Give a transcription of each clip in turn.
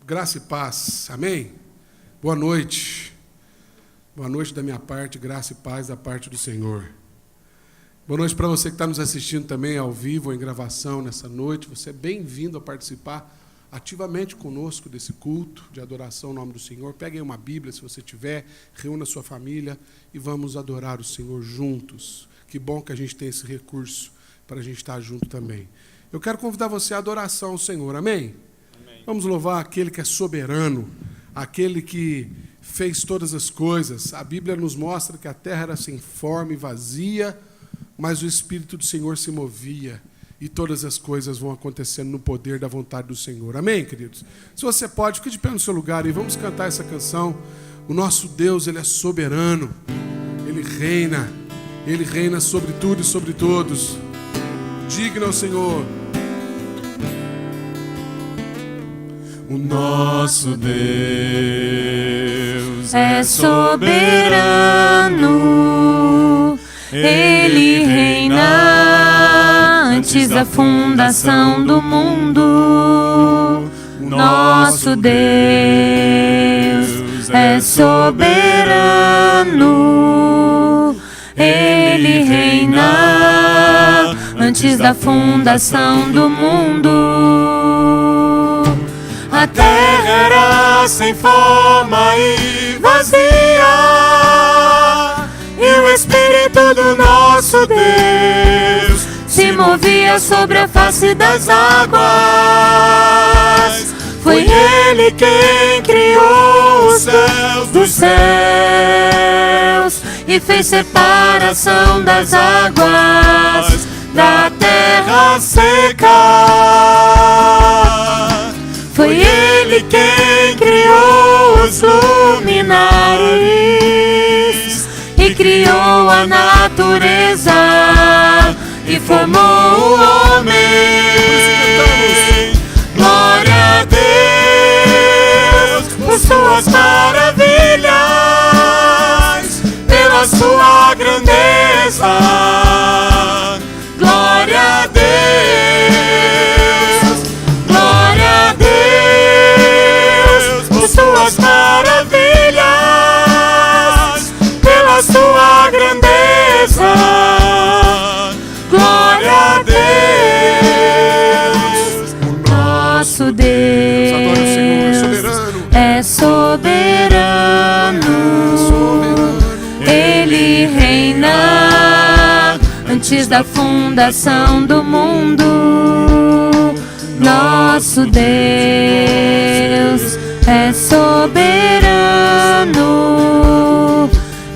Graça e paz, amém? Boa noite. Boa noite da minha parte, graça e paz da parte do Senhor. Boa noite para você que está nos assistindo também ao vivo ou em gravação nessa noite. Você é bem-vindo a participar ativamente conosco desse culto de adoração ao nome do Senhor. Pegue aí uma Bíblia, se você tiver, reúna sua família e vamos adorar o Senhor juntos. Que bom que a gente tem esse recurso para a gente estar junto também. Eu quero convidar você à adoração ao Senhor, amém? Vamos louvar aquele que é soberano, aquele que fez todas as coisas. A Bíblia nos mostra que a terra era sem forma e vazia, mas o Espírito do Senhor se movia e todas as coisas vão acontecendo no poder da vontade do Senhor. Amém, queridos? Se você pode, fique de pé no seu lugar e vamos cantar essa canção. O nosso Deus, Ele é soberano, Ele reina sobre tudo e sobre todos. Digno ao Senhor. O nosso Deus é soberano, Ele reina antes da fundação do mundo. Nosso Deus é soberano, Ele reina antes da fundação do mundo. A terra era sem forma e vazia, e o Espírito do nosso Deus se movia sobre a face das águas. Foi Ele quem criou os céus dos céus e fez separação das águas da terra seca. Foi Ele quem criou os luminares e criou a natureza e formou o homem. Glória a Deus por suas maravilhas, pela sua grandeza. Glória a Deus. Suas maravilhas, pela sua grandeza. Glória a Deus. Nosso Deus é soberano, Ele reina antes da fundação do mundo. Nosso Deus é soberano,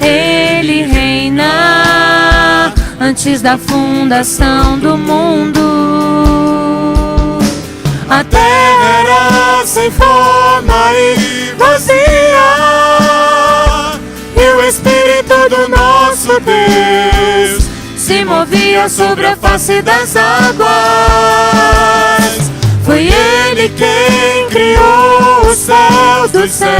Ele reina antes da fundação do mundo. A terra era sem forma e vazia, e o Espírito do nosso Deus se movia sobre a face das águas. Foi Ele quem criou os céus dos céus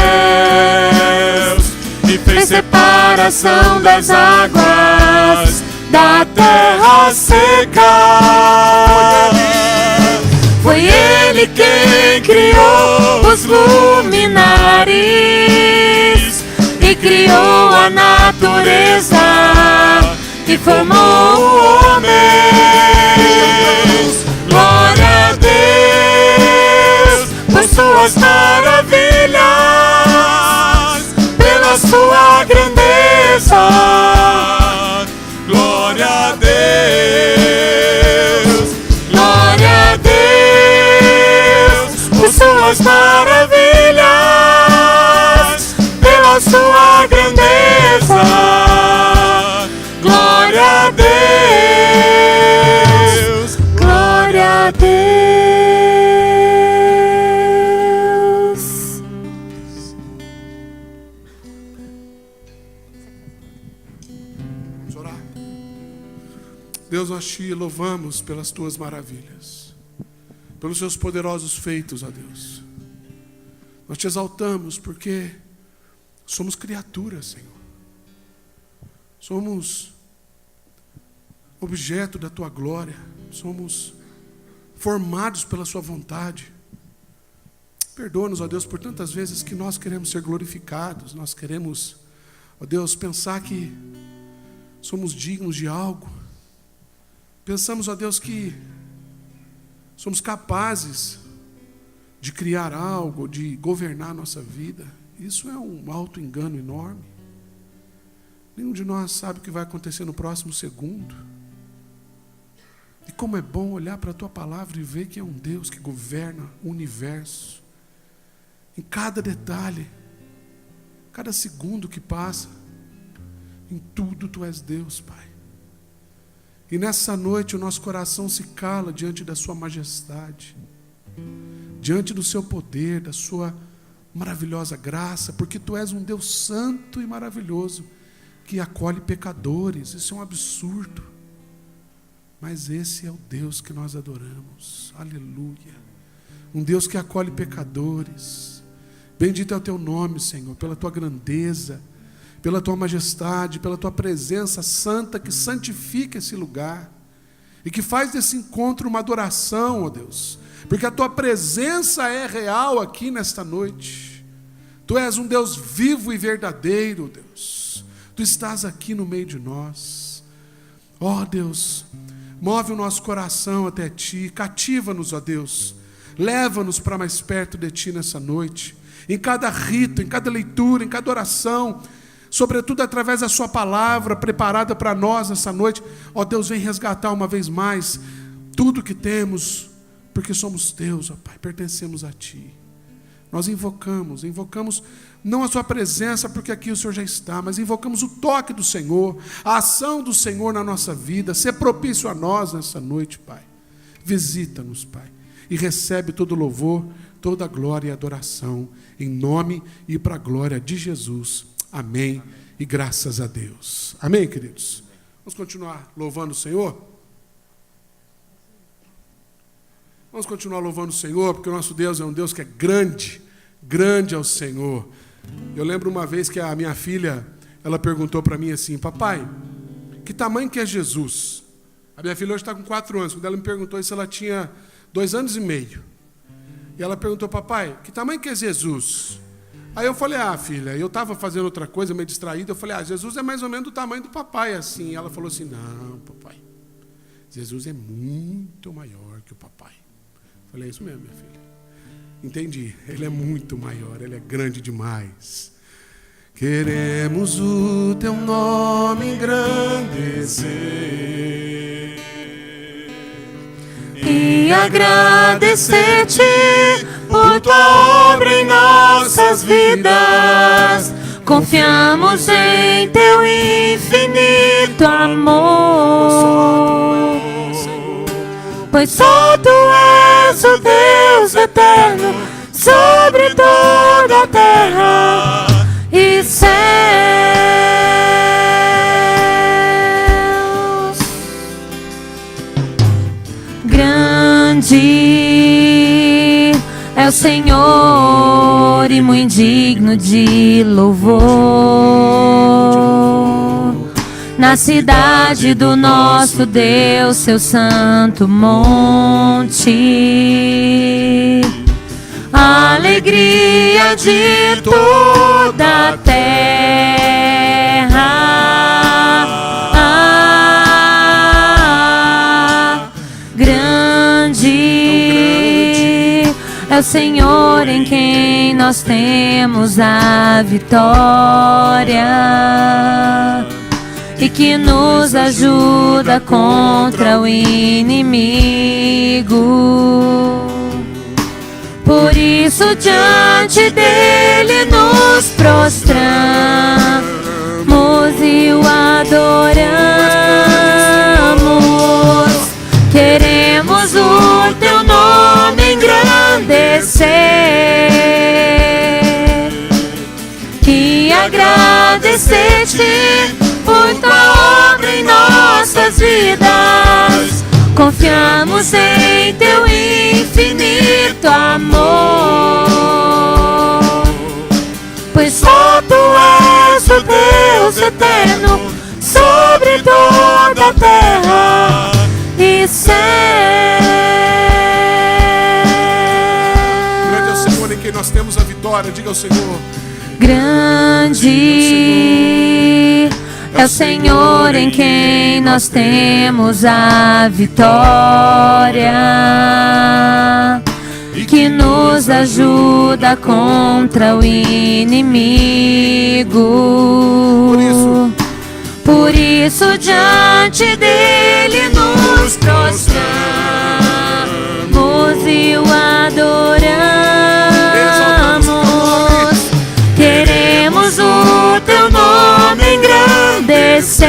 e fez separação das águas da terra seca. Foi Ele quem criou os luminares e criou a natureza e formou o homem. Glória a Deus por suas maravilhas, pela sua grandeza. Glória a Deus. Glória a Deus por suas maravilhas, pela sua grandeza. Glória a Deus. Glória a Deus. Deus, nós te louvamos pelas tuas maravilhas, pelos seus poderosos feitos, ó Deus. Nós te exaltamos porque somos criaturas, Senhor. Somos objeto da tua glória. Somos formados pela sua vontade. Perdoa-nos, ó Deus, por tantas vezes que nós queremos ser glorificados, nós queremos, ó Deus, pensar que somos dignos de algo. Pensamos, ó Deus, que somos capazes de criar algo, de governar a nossa vida. Isso é um auto-engano enorme. Nenhum de nós sabe o que vai acontecer no próximo segundo. E como é bom olhar para a Tua palavra e ver que é um Deus que governa o universo. Em cada detalhe, cada segundo que passa, em tudo Tu és Deus, Pai. E nessa noite o nosso coração se cala diante da Sua majestade, diante do Seu poder, da Sua maravilhosa graça, porque Tu és um Deus santo e maravilhoso, que acolhe pecadores. Isso é um absurdo. Mas esse é o Deus que nós adoramos. Aleluia. Um Deus que acolhe pecadores. Bendito é o Teu nome, Senhor, pela Tua grandeza, pela Tua majestade, pela Tua presença santa que santifica esse lugar e que faz desse encontro uma adoração, ó Deus, porque a Tua presença é real aqui nesta noite. Tu és um Deus vivo e verdadeiro, Deus. Tu estás aqui no meio de nós. Ó Deus, move o nosso coração até Ti, cativa-nos, ó Deus, leva-nos para mais perto de Ti nessa noite, em cada rito, em cada leitura, em cada oração, sobretudo através da Sua palavra preparada para nós nessa noite. Ó Deus, vem resgatar uma vez mais tudo que temos, porque somos Teus, ó Pai, pertencemos a Ti. Nós invocamos não a Sua presença, porque aqui o Senhor já está, mas invocamos o toque do Senhor, a ação do Senhor na nossa vida. Ser propício a nós nessa noite, Pai. Visita-nos, Pai, e recebe todo o louvor, toda a glória e adoração, em nome e para a glória de Jesus. Amém. E graças a Deus. Amém, queridos? Vamos continuar louvando o Senhor? Vamos continuar louvando o Senhor, porque o nosso Deus é um Deus que é grande, grande é o Senhor. Eu lembro uma vez que a minha filha, ela perguntou para mim assim: papai, que tamanho que é Jesus? A minha filha hoje está com 4 anos. Quando ela me perguntou isso, ela tinha 2 anos e meio. E ela perguntou: papai, que tamanho que é Jesus? Aí eu falei: filha, eu estava fazendo outra coisa, meio distraído. Eu falei: Jesus é mais ou menos do tamanho do papai, assim. Ela falou assim: não, papai, Jesus é muito maior que o papai. Eu falei: é isso mesmo, minha filha. Entendi, Ele é muito maior, Ele é grande demais. Queremos o Teu nome engrandecer e agradecer-te por Tua obra em nossas vidas. Confiamos em Teu infinito amor, pois só Tu és o Deus eterno sobre toda a terra e céus. Grande é o Senhor e muito digno de louvor. Na cidade do nosso Deus, seu santo monte, a alegria de toda a terra. Grande é o Senhor em quem nós temos a vitória e que nos ajuda contra o inimigo. Por isso diante dele nos prostramos e o adoramos. Queremos o Teu nome engrandecer e agradecer-te por Tua obra em nossas vidas. Confiamos em Teu infinito amor, pois só Tu és o Deus eterno sobre toda a terra e céus. Grande é o Senhor em quem vitória. Diga ao Senhor. Grande é o Senhor em quem nós temos a vitória, que nos ajuda contra o inimigo. Por isso diante dele nos prostramos e o adoramos. Queremos o teu nome engrandecer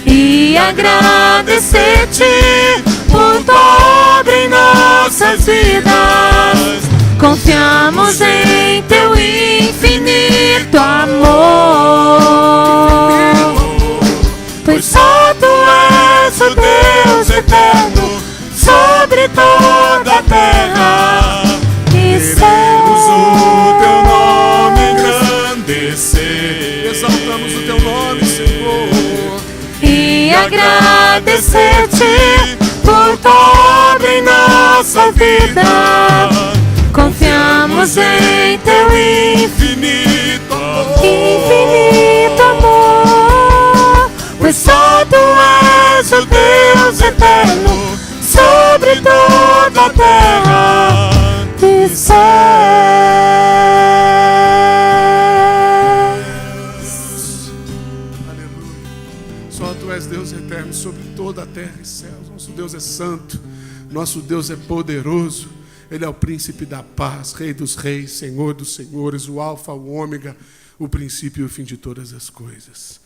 e agradecer-te por tua obra em nossas vidas. Confiamos em teu infinito amor, pois só tu és o Deus eterno sobre toda a terra. Queremos o teu nome engrandecer, Exaltamos o teu nome, Senhor, e agradecer-te por tua obra em nossa vida. Confiamos em teu infinito amor, pois só tu és o Deus eterno sobre toda a terra e céus. aleluia. Só tu és Deus eterno sobre toda a terra e céus. Nosso Deus é santo, nosso Deus é poderoso. Ele é o príncipe da paz, rei dos reis, senhor dos senhores, o alfa, o ômega, o princípio e o fim de todas as coisas.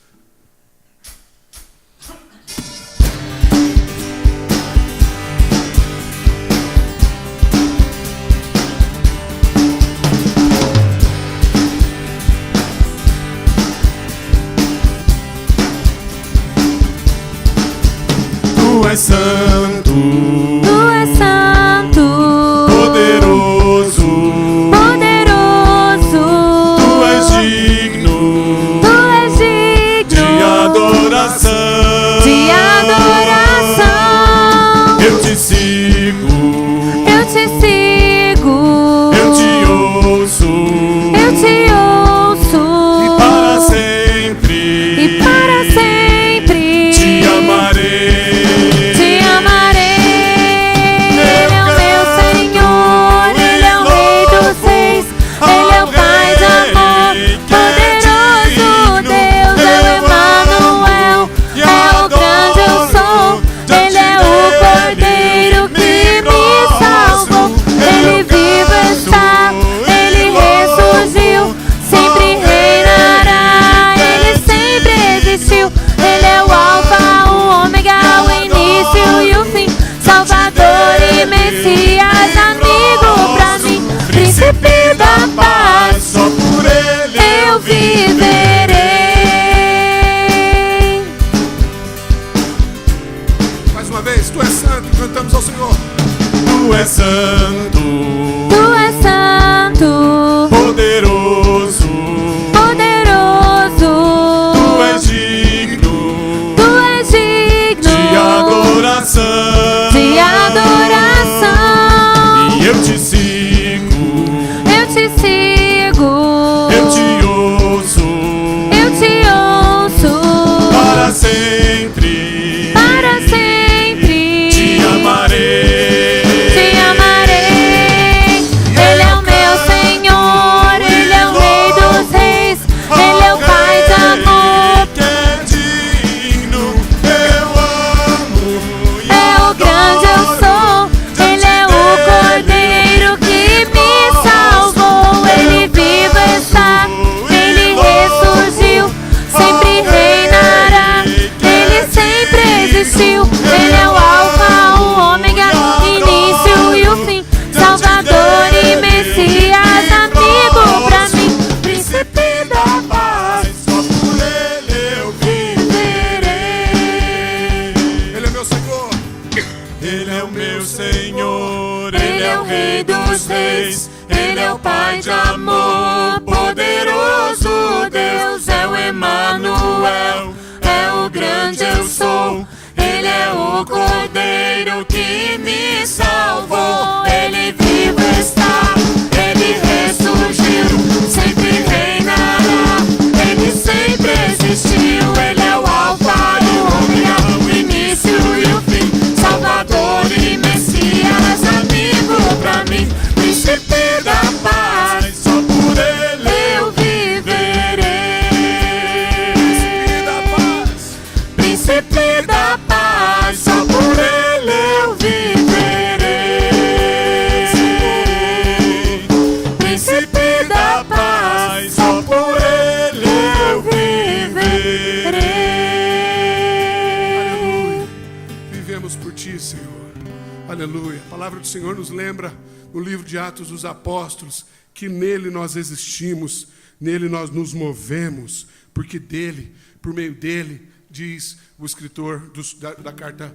tu és santo, Tu és santo, poderoso, poderoso, tu és digno tu és de digno adoração. de adoração. Eu te sigo, Eu te sigo, eu te ouço, eu te ouço, e para sempre te amarei. te amarei. Ele é o meu Senhor, Ele é o Rei dos Reis, Ele é o Pai de amor, poderoso Deus, é o Emanuel, é o grande eu sou. Ele é o Cordeiro que me salvou. Ele vivo está, Ele ressurgiu, sempre reinará, Ele sempre existiu. Ele é o Alfa, o Ômega, o início e o fim, Salvador e Messias, amigo pra mim, Príncipe da paz, Só por ele eu viverei. Mais uma vez, tu és santo, cantamos ao Senhor. tu és santo, Tu és santo, poderoso, poderoso, tu és digno tu és digno de adoração. de adoração. E eu te sigo, Eu te sigo, eu te ouço, eu te ouço, para sempre te amarei. te amarei. Ele é o meu Senhor, Ele é o Rei dos Reis, Ele é o Pai de amor, Que é digno, eu amo e é o grande eu sou. Ele é o Cordeiro que me salvou. Ele vivo está, Ele ressurgiu, sempre reinará, Ele sempre existiu. Ele é o Alfa, o Ômega, início e o fim, Salvador e Messias, amigo pra mim, Príncipe da paz, só por ele eu viverei. Ele é meu Senhor. Ele é o meu Senhor, Ele é o Rei dos Reis, Ele é o Pai de amor, poderoso Deus, é o Emanuel, é o grande eu sou. Ele é o Cordeiro que me salvou. Ele vive Príncipe da paz, só por ele eu viverei. Príncipe da paz, só por ele eu viverei. Aleluia. Vivemos por ti, Senhor. Aleluia. A palavra do Senhor nos lembra no livro de Atos dos Apóstolos que nele nós existimos, nele nós nos movemos, porque dele, por meio dele, diz o escritor da carta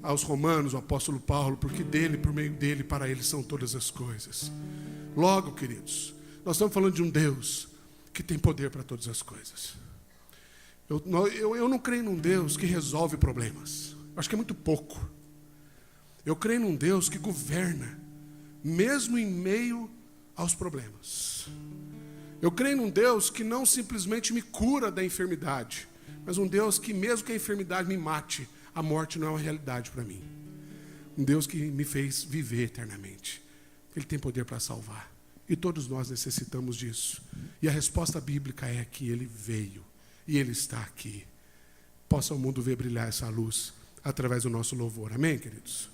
aos Romanos, o apóstolo Paulo, porque dele, por meio dele, para ele são todas as coisas. Logo, queridos, nós estamos falando de um Deus que tem poder para todas as coisas. Eu não creio num Deus que resolve problemas. Acho que é muito pouco. Eu creio num Deus que governa, mesmo em meio aos problemas. Eu creio num Deus que não simplesmente me cura da enfermidade, mas um Deus que, mesmo que a enfermidade me mate, a morte não é uma realidade para mim. Um Deus que me fez viver eternamente. Ele tem poder para salvar. E todos nós necessitamos disso. E a resposta bíblica é que ele veio. E ele está aqui. Possa o mundo ver brilhar essa luz através do nosso louvor. Amém, queridos?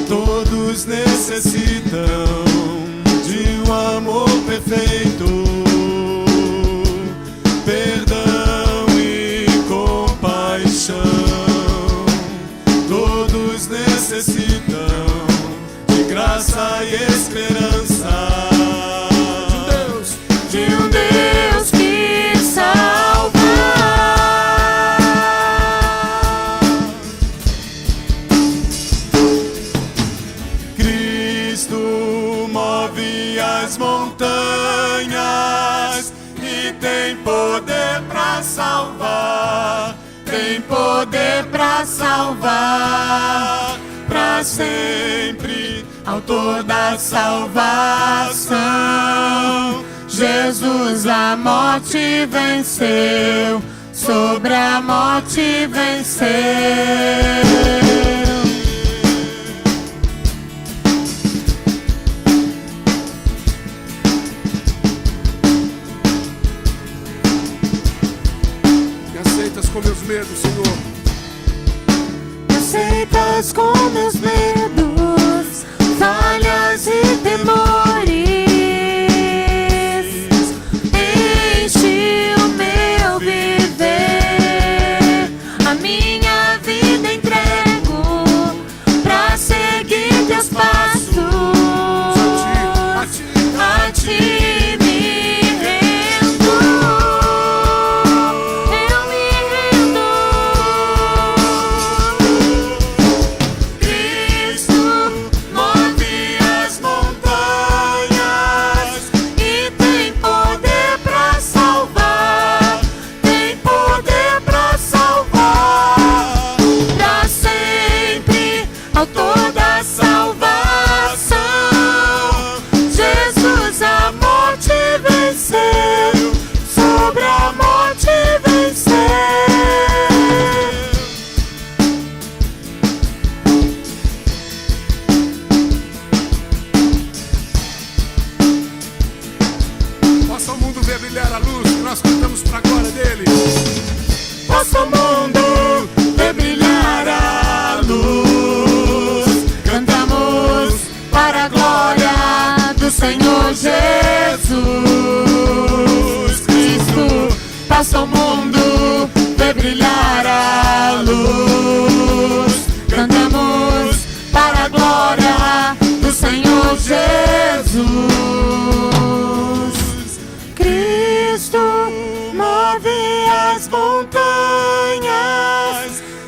Todos necessitam de um amor perfeito, perdão e compaixão. Todos necessitam de graça e esperança, De um Deus que salva. Cristo move as montanhas e tem poder para salvar, Tem poder pra salvar, pra sempre, autor da salvação. Jesus a morte venceu, sobre a morte venceu. Me aceitas com meus medos, Senhor. Me aceitas com meus medos, falhas e temores. Enche o meu viver, a minha vida entrego pra seguir teus passos. A ti me rendo, eu me rendo. Cristo move as montanhas e tem poder pra salvar, tem poder pra salvar, pra sempre, autor da salvação. Jesus a morte venceu, sobre a morte venceu. Possa o mundo ver brilhar a luz que nós cantamos para a glória dele. Possa o mundo ver brilhar a luz. Cantamos para a glória do Senhor Jesus Cristo. Possa o mundo ver brilhar a luz. Cantamos para a glória do Senhor Jesus Cristo. Move as montanhas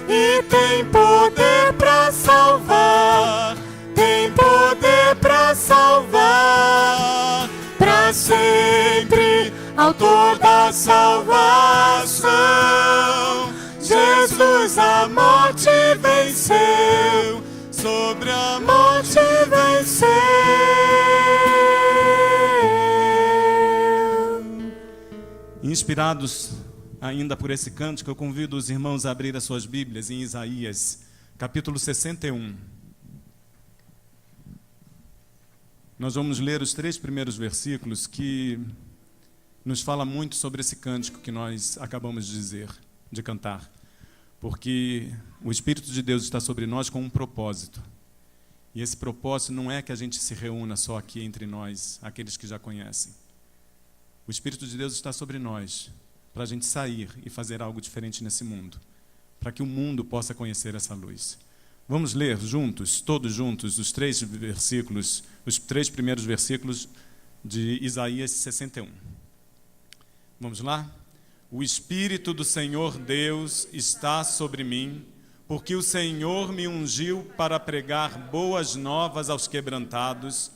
e tem poder pra salvar, tem poder pra salvar, pra sempre, autor da salvação. Jesus a morte venceu, sobre a morte venceu. Inspirados ainda por esse cântico, eu convido os irmãos a abrir as suas Bíblias em Isaías, capítulo 61. Nós vamos ler os 3 primeiros versículos que nos fala muito sobre esse cântico que nós acabamos de cantar. Porque o Espírito de Deus está sobre nós com um propósito. E esse propósito não é que a gente se reúna só aqui entre nós, aqueles que já conhecem. O Espírito de Deus está sobre nós para a gente sair e fazer algo diferente nesse mundo, para que o mundo possa conhecer essa luz. Vamos ler juntos, todos juntos, os 3 primeiros versículos de Isaías 61. Vamos lá? O Espírito do Senhor Deus está sobre mim, porque o Senhor me ungiu para pregar boas novas aos quebrantados,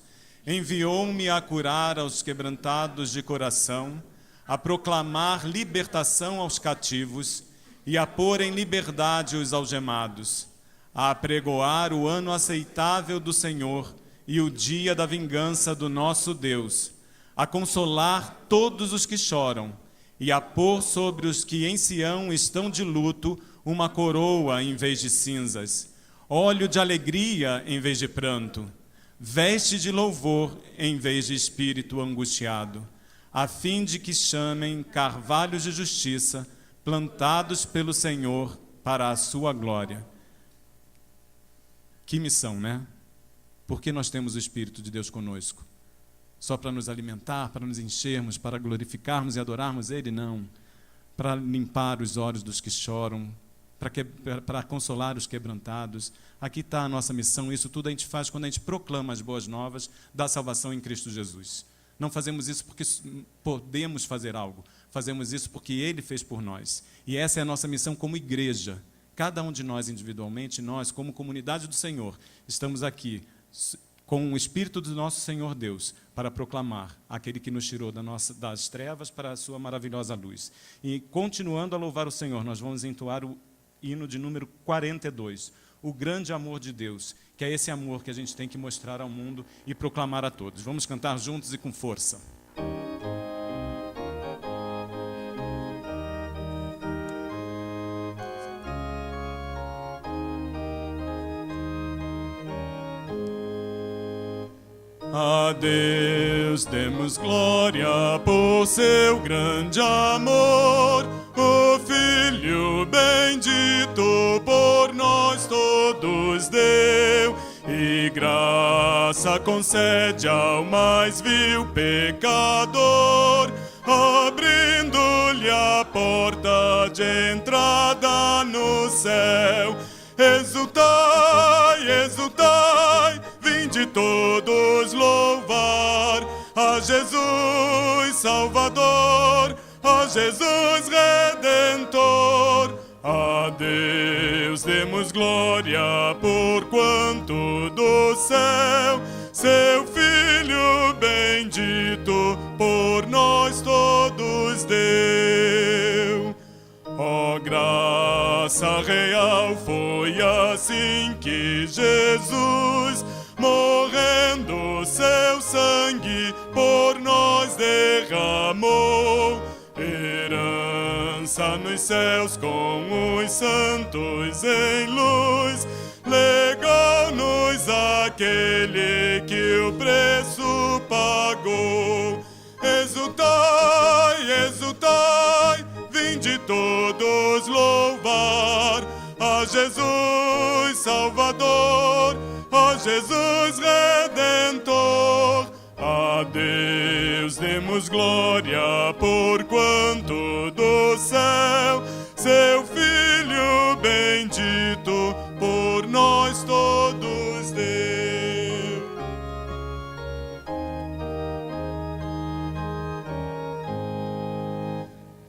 enviou-me a curar aos quebrantados de coração, a proclamar libertação aos cativos e a pôr em liberdade os algemados, a apregoar o ano aceitável do Senhor e o dia da vingança do nosso Deus, a consolar todos os que choram e a pôr sobre os que em Sião estão de luto uma coroa em vez de cinzas, óleo de alegria em vez de pranto, veste de louvor em vez de espírito angustiado, a fim de que chamem carvalhos de justiça, plantados pelo Senhor para a sua glória. Que missão, né? Porque nós temos o Espírito de Deus conosco. Só para nos alimentar, para nos enchermos, para glorificarmos e adorarmos Ele? Não. Para limpar os olhos dos que choram, para consolar os quebrantados. Aqui está a nossa missão. Isso tudo a gente faz quando a gente proclama as boas novas da salvação em Cristo Jesus. Não fazemos isso porque podemos fazer algo. Fazemos isso porque Ele fez por nós. E essa é a nossa missão como igreja. Cada um de nós individualmente, nós como comunidade do Senhor, estamos aqui com o Espírito do nosso Senhor Deus para proclamar aquele que nos tirou das trevas para a sua maravilhosa luz. E continuando a louvar o Senhor, nós vamos entoar o hino de número 42, o grande amor de Deus, que é esse amor que a gente tem que mostrar ao mundo e proclamar a todos. Vamos cantar juntos e com força. A Deus demos glória por seu grande amor, o Filho bendito por nós todos deu, e graça concede ao mais vil pecador, abrindo-lhe a porta de entrada no céu. Exultai, exultai, vinde todos louvar a Jesus Salvador, a Jesus Redentor. A Deus demos glória por quanto do céu seu Filho bendito por nós todos deu. Ó graça real, foi assim que Jesus, morrendo seu sangue por nós derramou, herança nos céus com os santos em luz, legou-nos aquele que o preço pagou. Exultai, exultai, vinde todos louvar a Jesus Salvador, a Jesus Redentor. A Deus demos glória por quanto do céu seu Filho bendito por nós todos deu.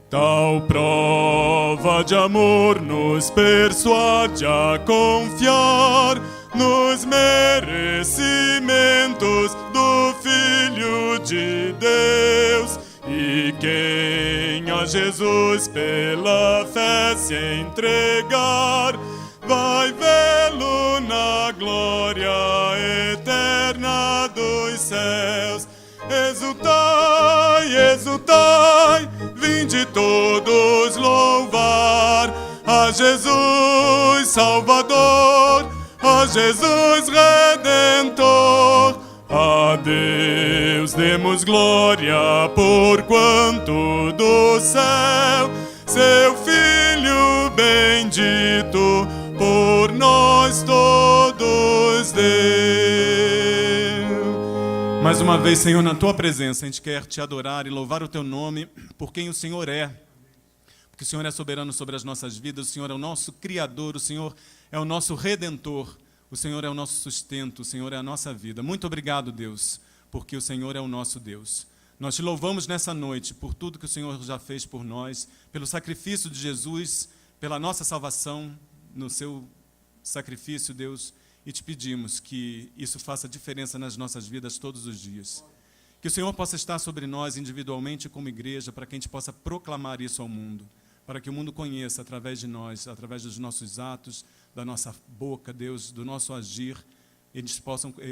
Tal prova de amor nos persuade a confiar nos merecimentos do Filho de Deus. E quem a Jesus pela fé se entregar, vai vê-lo na glória eterna dos céus. Exultai, exultai, vinde todos louvar a Jesus Salvador, a Jesus Redentor. A Deus demos glória, porquanto do céu seu Filho bendito por nós todos deu. Mais uma vez, Senhor, na Tua presença, a gente quer Te adorar e louvar o Teu nome por quem o Senhor é. Porque o Senhor é soberano sobre as nossas vidas, o Senhor é o nosso Criador, o Senhor é o nosso Redentor, o Senhor é o nosso sustento, o Senhor é a nossa vida. Muito obrigado, Deus, porque o Senhor é o nosso Deus. Nós Te louvamos nessa noite por tudo que o Senhor já fez por nós, pelo sacrifício de Jesus, pela nossa salvação no Seu sacrifício, Deus, e Te pedimos que isso faça diferença nas nossas vidas todos os dias. Que o Senhor possa estar sobre nós individualmente como igreja, para que a gente possa proclamar isso ao mundo, para que o mundo conheça através de nós, através dos nossos atos, da nossa boca, Deus, do nosso agir,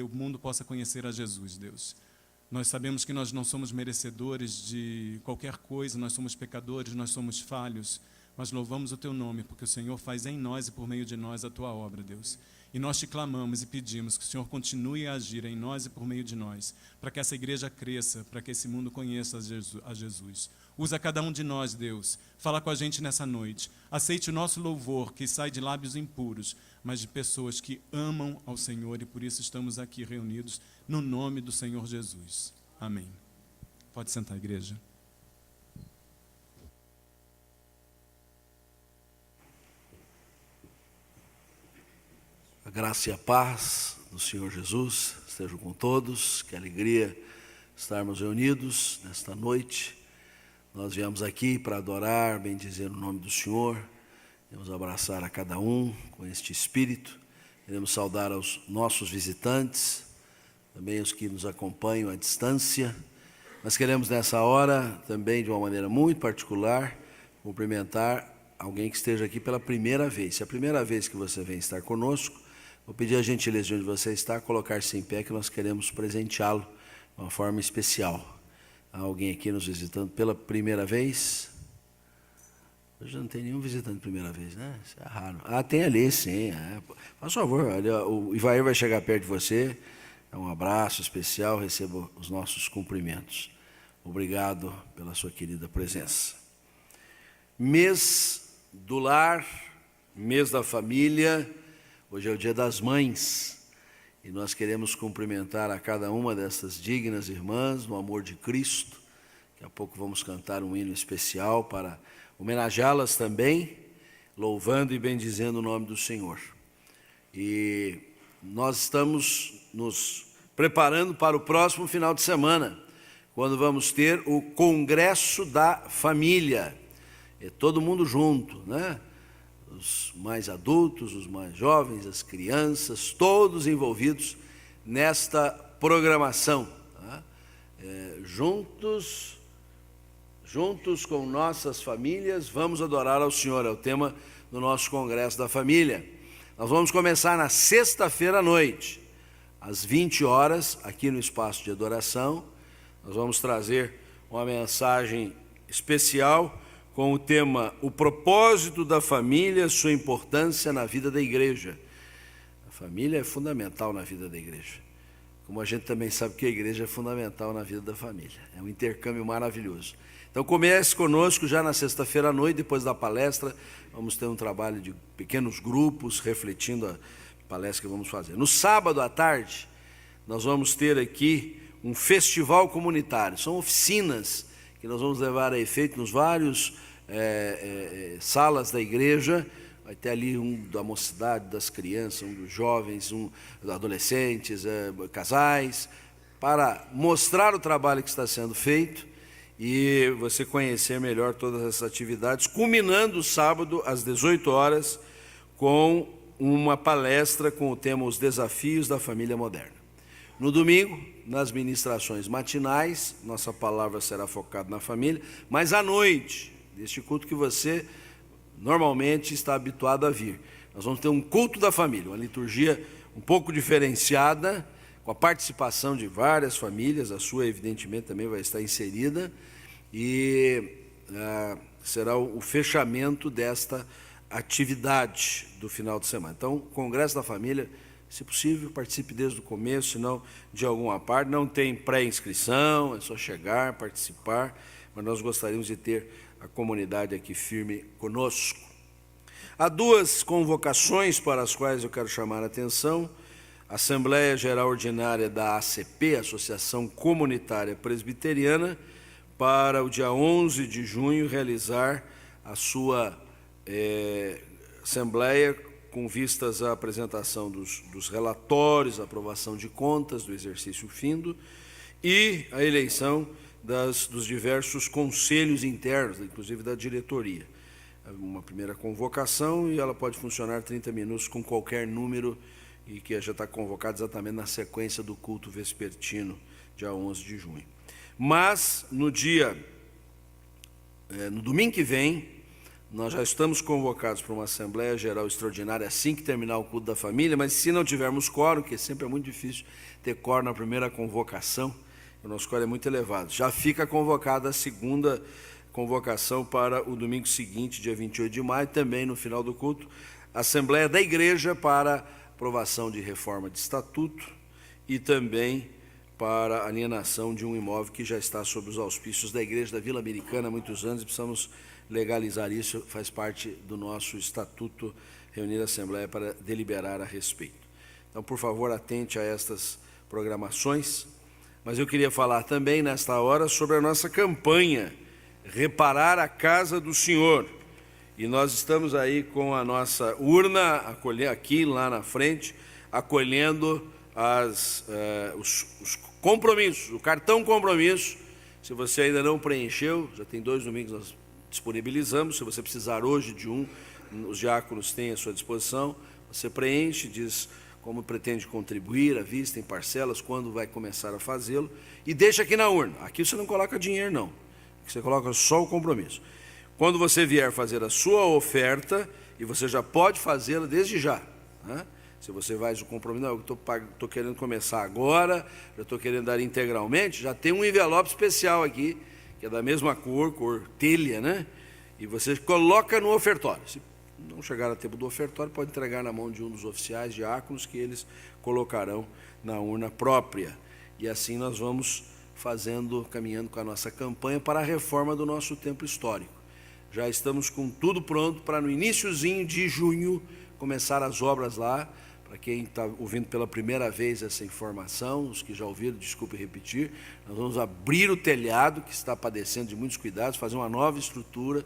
o mundo possa conhecer a Jesus, Deus. Nós sabemos que nós não somos merecedores de qualquer coisa, nós somos pecadores, nós somos falhos, mas louvamos o Teu nome, porque o Senhor faz em nós e por meio de nós a Tua obra, Deus. E nós Te clamamos e pedimos que o Senhor continue a agir em nós e por meio de nós, para que essa igreja cresça, para que esse mundo conheça a Jesus. Usa cada um de nós, Deus. Fala com a gente nessa noite. Aceite o nosso louvor, que sai de lábios impuros, mas de pessoas que amam ao Senhor, e por isso estamos aqui reunidos no nome do Senhor Jesus. Amém. Pode sentar, igreja. A graça e a paz do Senhor Jesus estejam com todos. Que alegria estarmos reunidos nesta noite. Nós viemos aqui para adorar, bendizer o nome do Senhor. Queremos abraçar a cada um com este espírito. Queremos saudar aos nossos visitantes, também os que nos acompanham à distância. Nós queremos nessa hora, também de uma maneira muito particular, cumprimentar alguém que esteja aqui pela primeira vez. Se é a primeira vez que você vem estar conosco, vou pedir a gentileza de onde você está, colocar-se em pé, que nós queremos presenteá-lo de uma forma especial. Há alguém aqui nos visitando pela primeira vez? Hoje não tem nenhum visitante primeira vez, né? Isso é raro. Ah, tem ali, sim. Por favor, olha, o Ivair vai chegar perto de você. É um abraço especial, receba os nossos cumprimentos. Obrigado pela sua querida presença. Mês do lar, mês da família. Hoje é o Dia das Mães. E nós queremos cumprimentar a cada uma dessas dignas irmãs no amor de Cristo. Daqui a pouco vamos cantar um hino especial para homenageá-las também, louvando e bendizendo o nome do Senhor. E nós estamos nos preparando para o próximo final de semana, quando vamos ter o Congresso da Família. É todo mundo junto, né? Os mais adultos, os mais jovens, as crianças, todos envolvidos nesta programação. Tá? Juntos com nossas famílias, vamos adorar ao Senhor. É o tema do nosso Congresso da Família. Nós vamos começar na sexta-feira à noite, às 20 horas, aqui no espaço de adoração. Nós vamos trazer uma mensagem especial com o tema O Propósito da Família, Sua Importância na Vida da Igreja. A família é fundamental na vida da igreja. Como a gente também sabe que a igreja é fundamental na vida da família. É um intercâmbio maravilhoso. Então comece conosco já na sexta-feira à noite, depois da palestra. Vamos ter um trabalho de pequenos grupos, refletindo a palestra que vamos fazer. No sábado à tarde, nós vamos ter aqui um festival comunitário. São oficinas que nós vamos levar a efeito nos vários salas da igreja. Vai ter ali um da mocidade, das crianças, um dos jovens, um dos adolescentes, casais, para mostrar o trabalho que está sendo feito e você conhecer melhor todas essas atividades, culminando sábado às 18 horas com uma palestra com o tema Os Desafios da Família Moderna. No domingo, nas ministrações matinais, nossa palavra será focada na família, mas à noite, neste culto que você normalmente está habituado a vir. Nós vamos ter um culto da família, uma liturgia um pouco diferenciada, com a participação de várias famílias, a sua evidentemente também vai estar inserida, e será o fechamento desta atividade do final de semana. Então, Congresso da Família, se possível, participe desde o começo, se não de alguma parte, não tem pré-inscrição, é só chegar, participar, mas nós gostaríamos de ter a comunidade aqui firme conosco. Há duas convocações para as quais eu quero chamar a atenção. Assembleia Geral Ordinária da ACP, Associação Comunitária Presbiteriana, para o dia 11 de junho realizar a sua assembleia com vistas à apresentação dos relatórios, aprovação de contas do exercício findo e a eleição dos diversos conselhos internos, inclusive da diretoria. Uma primeira convocação e ela pode funcionar 30 minutos com qualquer número e que já está convocado exatamente na sequência do culto vespertino, dia 11 de junho. Mas, no domingo que vem, nós já estamos convocados para uma Assembleia Geral Extraordinária assim que terminar o culto da família, mas se não tivermos quórum, que sempre é muito difícil ter quórum na primeira convocação, o nosso quórum é muito elevado, já fica convocada a segunda convocação para o domingo seguinte, dia 28 de maio, também no final do culto, Assembleia da Igreja para aprovação de reforma de estatuto e também para alienação de um imóvel que já está sob os auspícios da Igreja da Vila Americana há muitos anos e precisamos legalizar isso, faz parte do nosso estatuto, reunir a Assembleia para deliberar a respeito. Então, por favor, atente a estas programações, mas eu queria falar também, nesta hora, sobre a nossa campanha, Reparar a Casa do Senhor, e nós estamos aí com a nossa urna, aqui lá na frente, acolhendo os compromissos, o cartão compromisso. Se você ainda não preencheu, já tem 2 domingos nós disponibilizamos, se você precisar hoje de os diáconos têm à sua disposição, você preenche, diz como pretende contribuir, à vista, em parcelas, quando vai começar a fazê-lo, e deixa aqui na urna. Aqui você não coloca dinheiro, não. Aqui você coloca só o compromisso. Quando você vier fazer a sua oferta, e você já pode fazê-la desde já, né? Se você faz o compromisso, não, eu estou querendo começar agora, eu estou querendo dar integralmente, já tem um envelope especial aqui, que é da mesma cor telha, né? E você coloca no ofertório. Se não chegar a tempo do ofertório, pode entregar na mão de um dos oficiais diáconos, que eles colocarão na urna própria. E assim nós vamos caminhando com a nossa campanha para a reforma do nosso templo histórico. Já estamos com tudo pronto para no iniciozinho de junho começar as obras lá. Para quem está ouvindo pela primeira vez essa informação, os que já ouviram, desculpe repetir, nós vamos abrir o telhado, que está padecendo de muitos cuidados, fazer uma nova estrutura,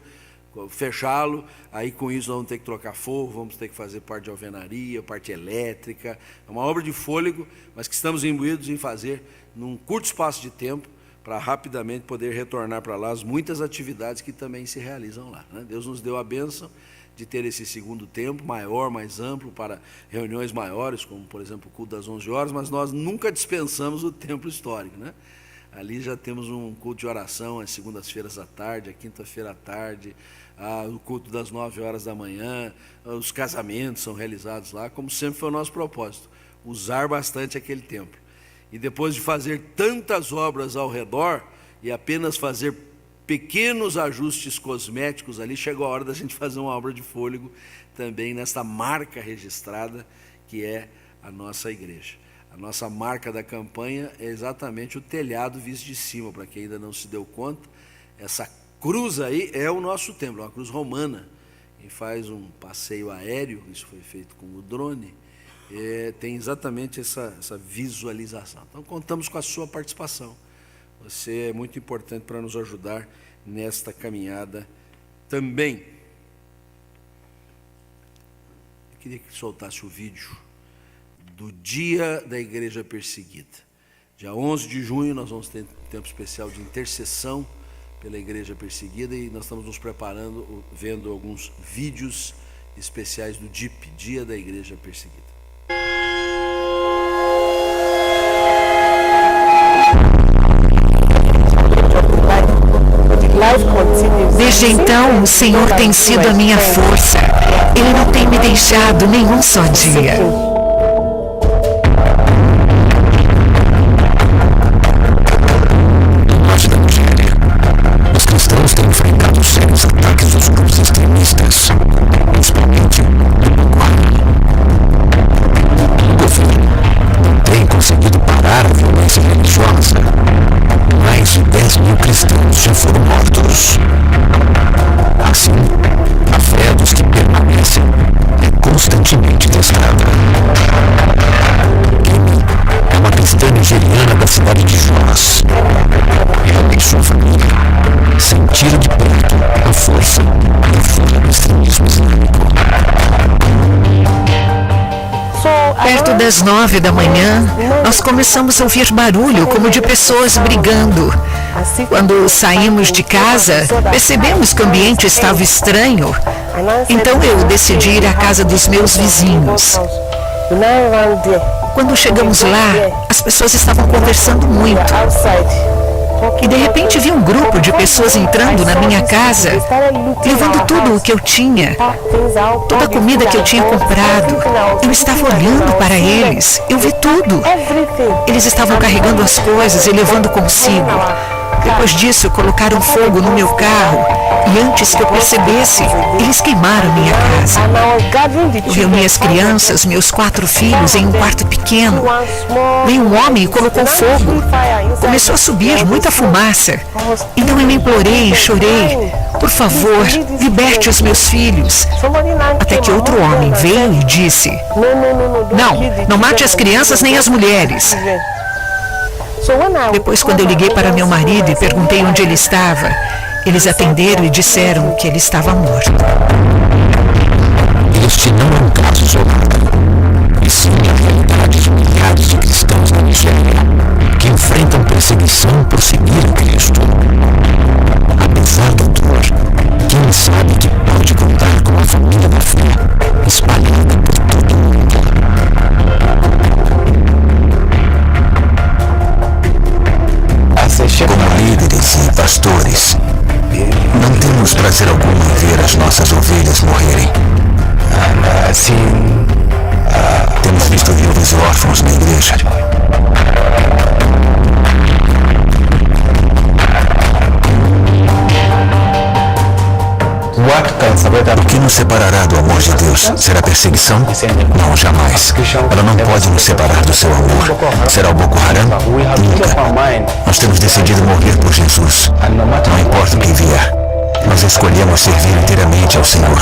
fechá-lo, aí com isso nós vamos ter que trocar forro, vamos ter que fazer parte de alvenaria, parte elétrica, é uma obra de fôlego, mas que estamos imbuídos em fazer num curto espaço de tempo, para rapidamente poder retornar para lá as muitas atividades que também se realizam lá, né? Deus nos deu a bênção de ter esse segundo tempo maior, mais amplo, para reuniões maiores, como, por exemplo, o culto das 11 horas, mas nós nunca dispensamos o templo histórico, né? Ali já temos um culto de oração às segundas-feiras à tarde, à quinta-feira à tarde, o culto das 9 horas da manhã, os casamentos são realizados lá, como sempre foi o nosso propósito, usar bastante aquele templo. E depois de fazer tantas obras ao redor, e apenas fazer pequenos ajustes cosméticos ali, chegou a hora da gente fazer uma obra de fôlego também nesta marca registrada que é a nossa igreja. A nossa marca da campanha é exatamente o telhado visto de cima, para quem ainda não se deu conta. Essa cruz aí é o nosso templo, uma cruz romana. Quem faz um passeio aéreo, isso foi feito com o drone, tem exatamente essa visualização. Então contamos com a sua participação. Você é muito importante para nos ajudar nesta caminhada também. Eu queria que soltasse o vídeo do Dia da Igreja Perseguida. Dia 11 de junho nós vamos ter um tempo especial de intercessão pela Igreja Perseguida e nós estamos nos preparando, vendo alguns vídeos especiais do DIP, Dia da Igreja Perseguida. Life continues. Desde então, o Senhor tem sido a minha força. Ele não tem me deixado nenhum só dia. No norte da Nigéria, os cristãos têm enfrentado sérios ataques dos grupos extremistas, principalmente do Boko Haram. O governo não tem conseguido parar a violência religiosa. Mais de 10 mil cristãos já foram mortos. Assim, a fé dos que permanecem é constantemente testada. Kemi é uma cristã nigeriana da cidade de Jos. Ela e sua família sentiram de perto a força e a fúria do extremismo islâmico. Perto das 9 da manhã, nós começamos a ouvir barulho como de pessoas brigando. Quando saímos de casa, percebemos que o ambiente estava estranho. Então eu decidi ir à casa dos meus vizinhos. Quando chegamos lá, as pessoas estavam conversando muito. E de repente vi um grupo de pessoas entrando na minha casa, levando tudo o que eu tinha, toda a comida que eu tinha comprado. Eu estava olhando para eles, eu vi tudo. Eles estavam carregando as coisas e levando consigo. Depois disso, colocaram fogo no meu carro e antes que eu percebesse, eles queimaram minha casa. Eu reuni as crianças, meus 4 filhos, em um quarto pequeno. Veio um homem e colocou fogo. Começou a subir muita fumaça. Então eu implorei e chorei: por favor, liberte os meus filhos. Até que outro homem veio e disse: não mate as crianças nem as mulheres. Depois, quando eu liguei para meu marido e perguntei onde ele estava, eles atenderam e disseram que ele estava morto. Este não é um caso isolado, e sim a realidade de milhares de cristãos na Nigéria que enfrentam perseguição por seguir a Cristo. Apesar da dor, quem sabe que pode contar com a família da fé espalhada por todo o mundo. Como líderes e pastores, não temos prazer algum em ver as nossas ovelhas morrerem. Temos visto viúvas e órfãos na igreja. O que nos separará do amor de Deus? Será perseguição? Não, jamais. Ela não pode nos separar do seu amor. Será o Boko Haram? Nunca. Nós temos decidido morrer por Jesus. Não importa o que vier. Nós escolhemos servir inteiramente ao Senhor.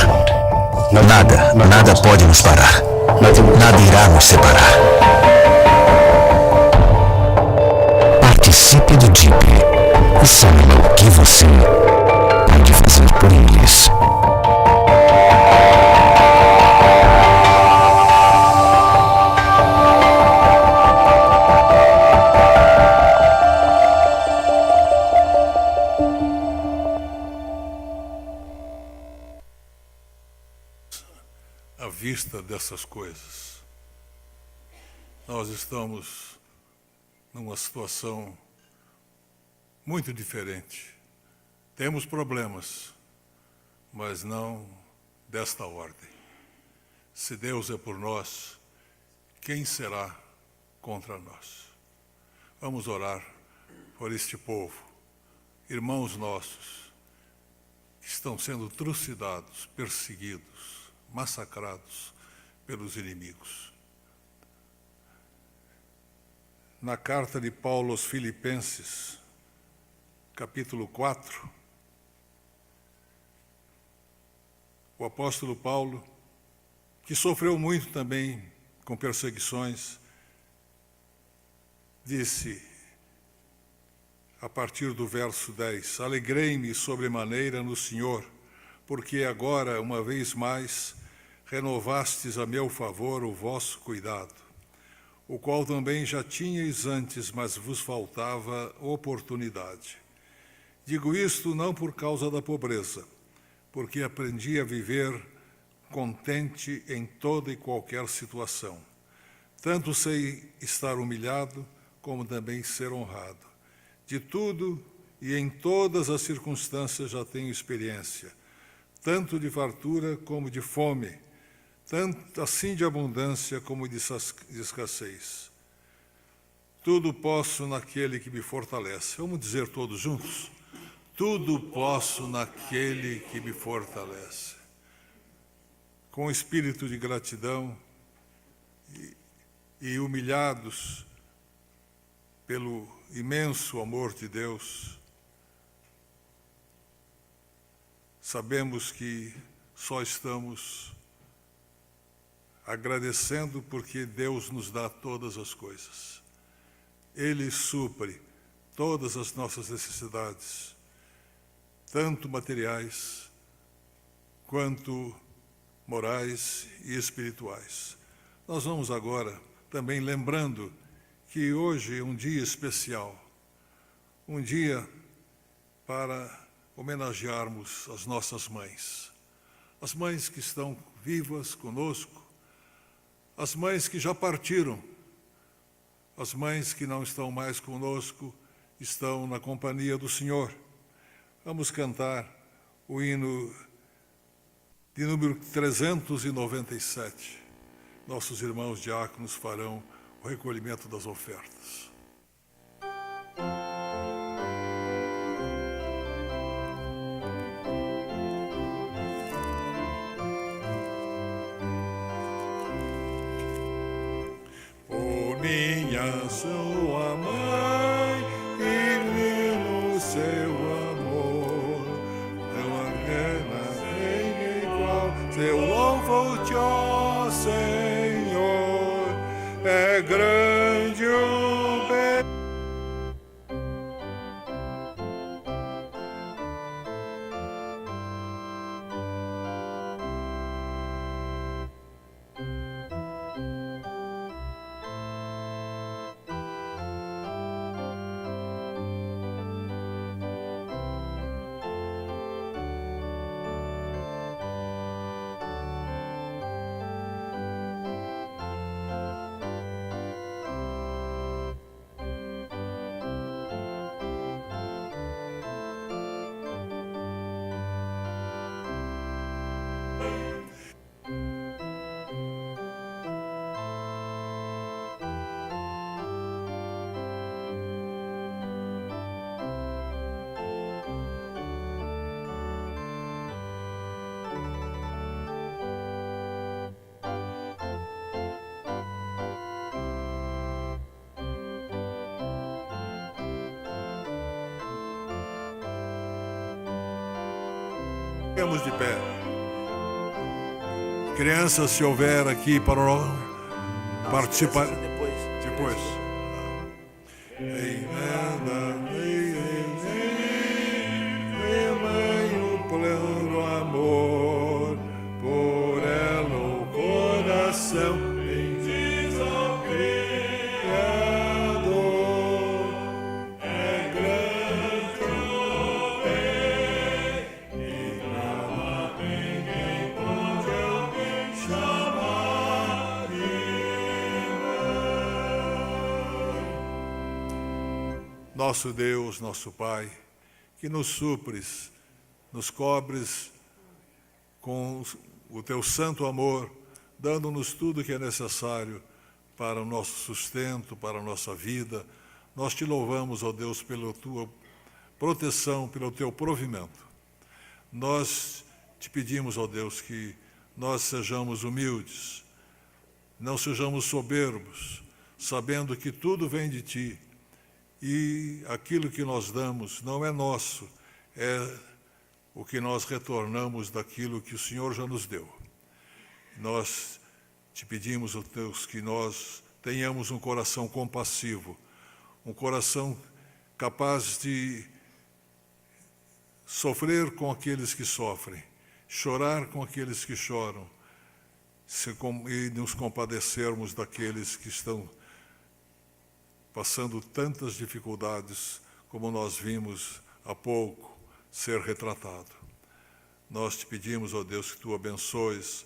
Nada pode nos parar. Nada irá nos separar. Participe do DIP e saiba o que você pode fazer por eles. À vista dessas coisas, nós estamos numa situação muito diferente. Temos problemas, mas não desta ordem. Se Deus é por nós, quem será contra nós? Vamos orar por este povo, irmãos nossos, que estão sendo trucidados, perseguidos, massacrados pelos inimigos. Na carta de Paulo aos Filipenses, capítulo 4, o apóstolo Paulo, que sofreu muito também com perseguições, disse, a partir do verso 10, alegrei-me sobremaneira no Senhor, porque agora, uma vez mais, renovastes a meu favor o vosso cuidado, o qual também já tinhais antes, mas vos faltava oportunidade. Digo isto não por causa da pobreza, porque aprendi a viver contente em toda e qualquer situação. Tanto sei estar humilhado, como também ser honrado. De tudo e em todas as circunstâncias já tenho experiência, tanto de fartura como de fome, tanto assim de abundância como de escassez. Tudo posso naquele que me fortalece. Vamos dizer todos juntos? Tudo posso naquele que me fortalece. Com espírito de gratidão e humilhados pelo imenso amor de Deus, sabemos que só estamos agradecendo porque Deus nos dá todas as coisas. Ele supre todas as nossas necessidades, tanto materiais quanto morais e espirituais. Nós vamos agora também lembrando que hoje é um dia especial, um dia para homenagearmos as nossas mães, as mães que estão vivas conosco, as mães que já partiram, as mães que não estão mais conosco, estão na companhia do Senhor. Vamos cantar o hino de número 397. Nossos irmãos diáconos farão o recolhimento das ofertas. Sua mãe e no seu amor não há pena nem igual. Seu louvor-te, ó Senhor, é grande o bem. Ficamos de pé. Crianças, se houver aqui para participar. Depois. Mãe, o plano amor, por ela o coração bendiz ao Criador. É grande o bem e nada ninguém pode alguém chamar de mãe. Nosso Deus, nosso Pai, que nos supres, nos cobres com o teu santo amor, dando-nos tudo que é necessário para o nosso sustento, para a nossa vida. Nós te louvamos, ó Deus, pela tua proteção, pelo teu provimento. Nós te pedimos, ó Deus, que nós sejamos humildes, não sejamos soberbos, sabendo que tudo vem de ti. E aquilo que nós damos não é nosso, é o que nós retornamos daquilo que o Senhor já nos deu. Nós te pedimos, ó Deus, que nós tenhamos um coração compassivo, um coração capaz de sofrer com aqueles que sofrem, chorar com aqueles que choram, e nos compadecermos daqueles que estão passando tantas dificuldades, como nós vimos há pouco ser retratado. Nós te pedimos, ó Deus, que tu abençoes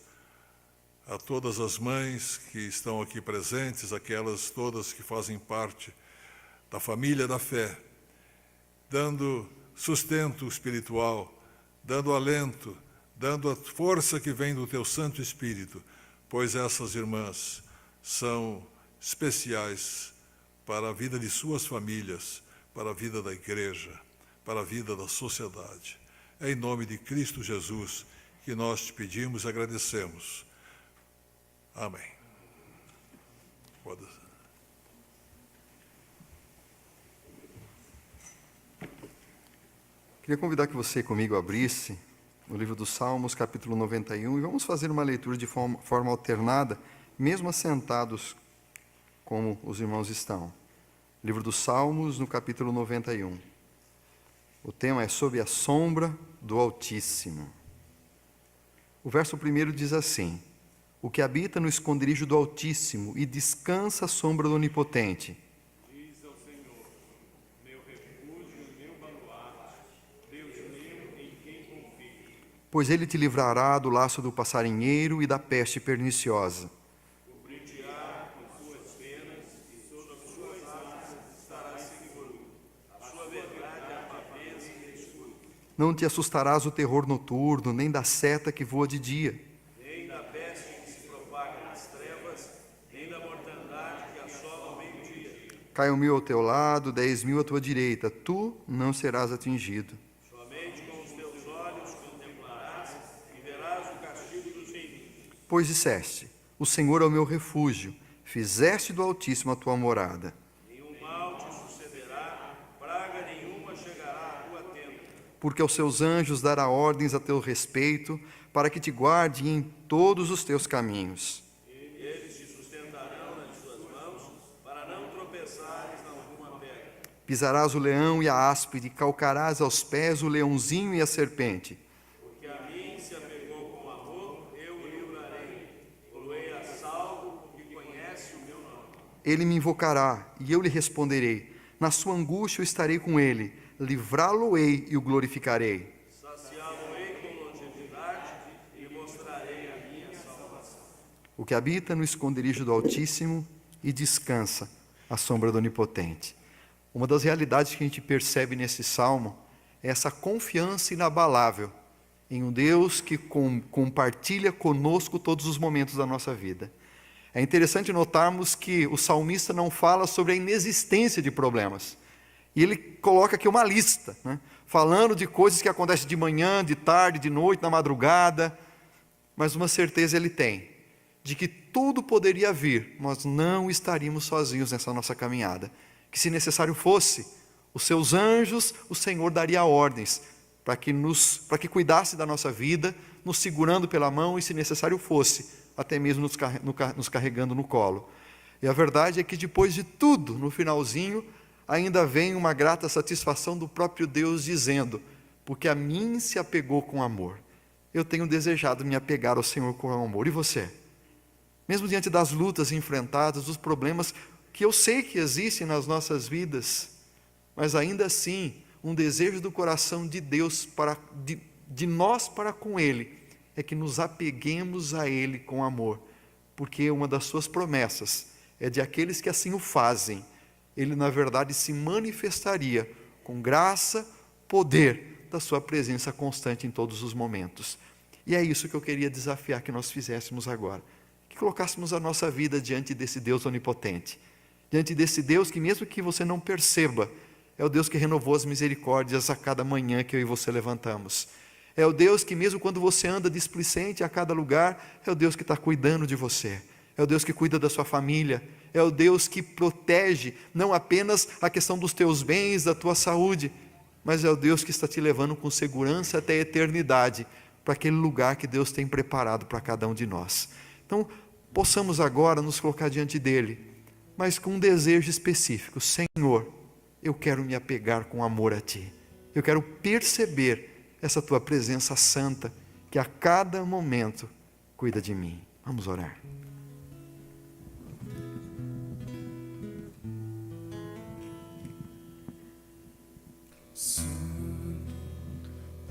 a todas as mães que estão aqui presentes, aquelas todas que fazem parte da família da fé, dando sustento espiritual, dando alento, dando a força que vem do teu Santo Espírito, pois essas irmãs são especiais para a vida de suas famílias, para a vida da igreja, para a vida da sociedade. É em nome de Cristo Jesus que nós te pedimos e agradecemos. Amém. Pode. Queria convidar que você comigo abrisse no livro dos Salmos, capítulo 91, e vamos fazer uma leitura de forma alternada, mesmo assentados como os irmãos estão. Livro dos Salmos, no capítulo 91. O tema é sob a sombra do Altíssimo. O verso 1 diz assim: o que habita no esconderijo do Altíssimo e descansa à sombra do Onipotente. Diz ao Senhor, meu refúgio, meu baluarte, Deus meu em quem confio. Pois ele te livrará do laço do passarinheiro e da peste perniciosa. Cobrir-te-á com suas penas e sob as suas asas estarás seguro. A sua verdade é a pavês e escudo. Não te assustarás o terror noturno, nem da seta que voa de dia. Nem da peste que se propaga nas trevas, nem da mortandade que assola ao meio-dia. Caiam 1000 ao teu lado, 10.000 à tua direita, tu não serás atingido. Somente com os teus olhos contemplarás e verás o castigo dos ímpios. Pois disseste: o Senhor é o meu refúgio, fizeste do Altíssimo a tua morada. Nenhum mal te sucederá, praga nenhuma chegará à tua tenda. Porque aos seus anjos dará ordens a teu respeito, para que te guarde em todos os teus caminhos. Eles te sustentarão nas suas mãos, para não tropeçares em alguma pedra. Pisarás o leão e a áspide, calcarás aos pés o leãozinho e a serpente. Porque a mim se apegou com amor, eu o livrarei. Poloei a salvo, porque conhece o meu nome. Ele me invocará, e eu lhe responderei. Na sua angústia eu estarei com ele, livrá-lo-ei e o glorificarei. Saciá-lo-ei com longevidade e mostrarei a minha salvação. O que habita no esconderijo do Altíssimo e descansa à sombra do Onipotente. Uma das realidades que a gente percebe nesse salmo é essa confiança inabalável em um Deus que compartilha conosco todos os momentos da nossa vida. É interessante notarmos que o salmista não fala sobre a inexistência de problemas. E ele coloca aqui uma lista, né, falando de coisas que acontecem de manhã, de tarde, de noite, na madrugada. Mas uma certeza ele tem, de que tudo poderia vir, nós não estaríamos sozinhos nessa nossa caminhada. Que se necessário fosse, os seus anjos, o Senhor daria ordens para que cuidasse da nossa vida, nos segurando pela mão e, se necessário fosse, até mesmo nos carregando no colo. E a verdade é que depois de tudo, no finalzinho, ainda vem uma grata satisfação do próprio Deus dizendo: porque a mim se apegou com amor. Eu tenho desejado me apegar ao Senhor com amor. E você? Mesmo diante das lutas enfrentadas, dos problemas que eu sei que existem nas nossas vidas, mas ainda assim, um desejo do coração de Deus, de nós para com Ele, é que nos apeguemos a Ele com amor, porque uma das suas promessas é de aqueles que assim o fazem, Ele na verdade se manifestaria com graça, poder da sua presença constante em todos os momentos. E é isso que eu queria desafiar que nós fizéssemos agora, que colocássemos a nossa vida diante desse Deus onipotente, diante desse Deus que, mesmo que você não perceba, é o Deus que renovou as misericórdias a cada manhã que eu e você levantamos. É o Deus que, mesmo quando você anda displicente a cada lugar, é o Deus que está cuidando de você. É o Deus que cuida da sua família. É o Deus que protege não apenas a questão dos teus bens, da tua saúde, mas é o Deus que está te levando com segurança até a eternidade, para aquele lugar que Deus tem preparado para cada um de nós. Então, possamos agora nos colocar diante dEle, mas com um desejo específico: Senhor, eu quero me apegar com amor a Ti. Eu quero perceber essa Tua presença santa, que a cada momento cuida de mim. Vamos orar.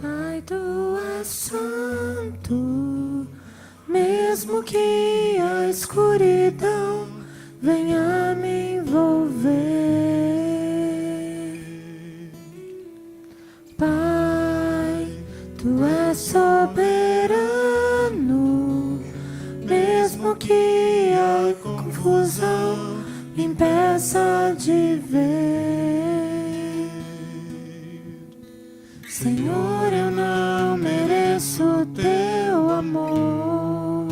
Pai, Tu és santo, mesmo que a escuridão venha me envolver. que a confusão me impeça de ver. Senhor, eu não mereço teu amor.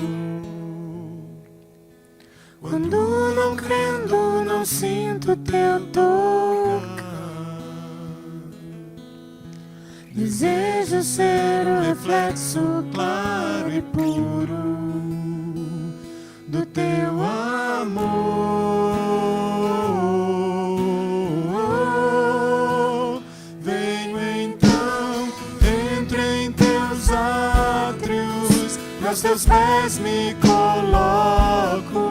Quando não crendo, não sinto teu tocar. Desejo ser o reflexo claro e puro do teu amor. Venho então, entro em teus átrios, e aos teus pés me coloco.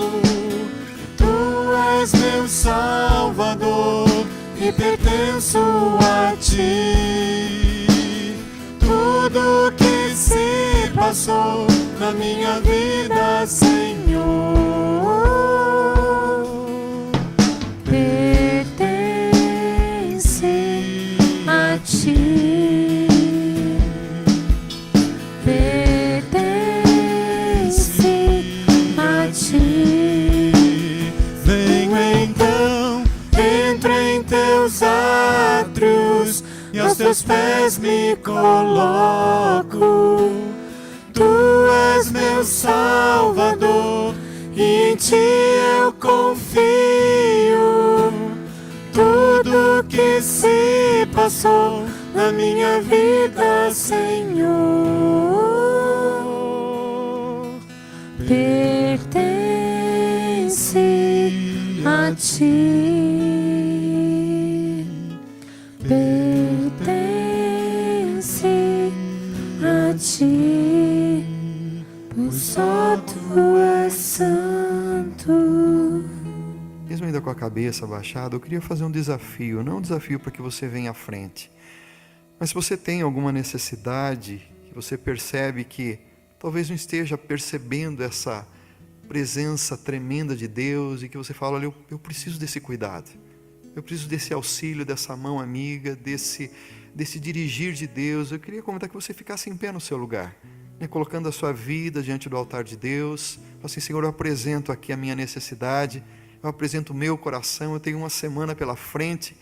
Tu és meu Salvador e pertenço a ti. Tudo que se passou na minha vida, Senhor, pertence a ti. Pertence a ti. Venho então, entro em teus átrios, e aos teus pés me coloco. Tu és meu Salvador e em ti eu confio. Tudo que se passou na minha vida, Senhor, pertence a ti. A ti, por só tu és santo. Mesmo ainda com a cabeça abaixada, eu queria fazer um desafio, não um desafio para que você venha à frente, mas se você tem alguma necessidade, que você percebe que talvez não esteja percebendo essa presença tremenda de Deus, e que você fala, olha, eu preciso desse cuidado, eu preciso desse auxílio, dessa mão amiga, desse dirigir de Deus. Eu queria comentar que você ficasse em pé no seu lugar, né, colocando a sua vida diante do altar de Deus. Assim, Senhor, eu apresento aqui a minha necessidade, eu apresento o meu coração, eu tenho uma semana pela frente,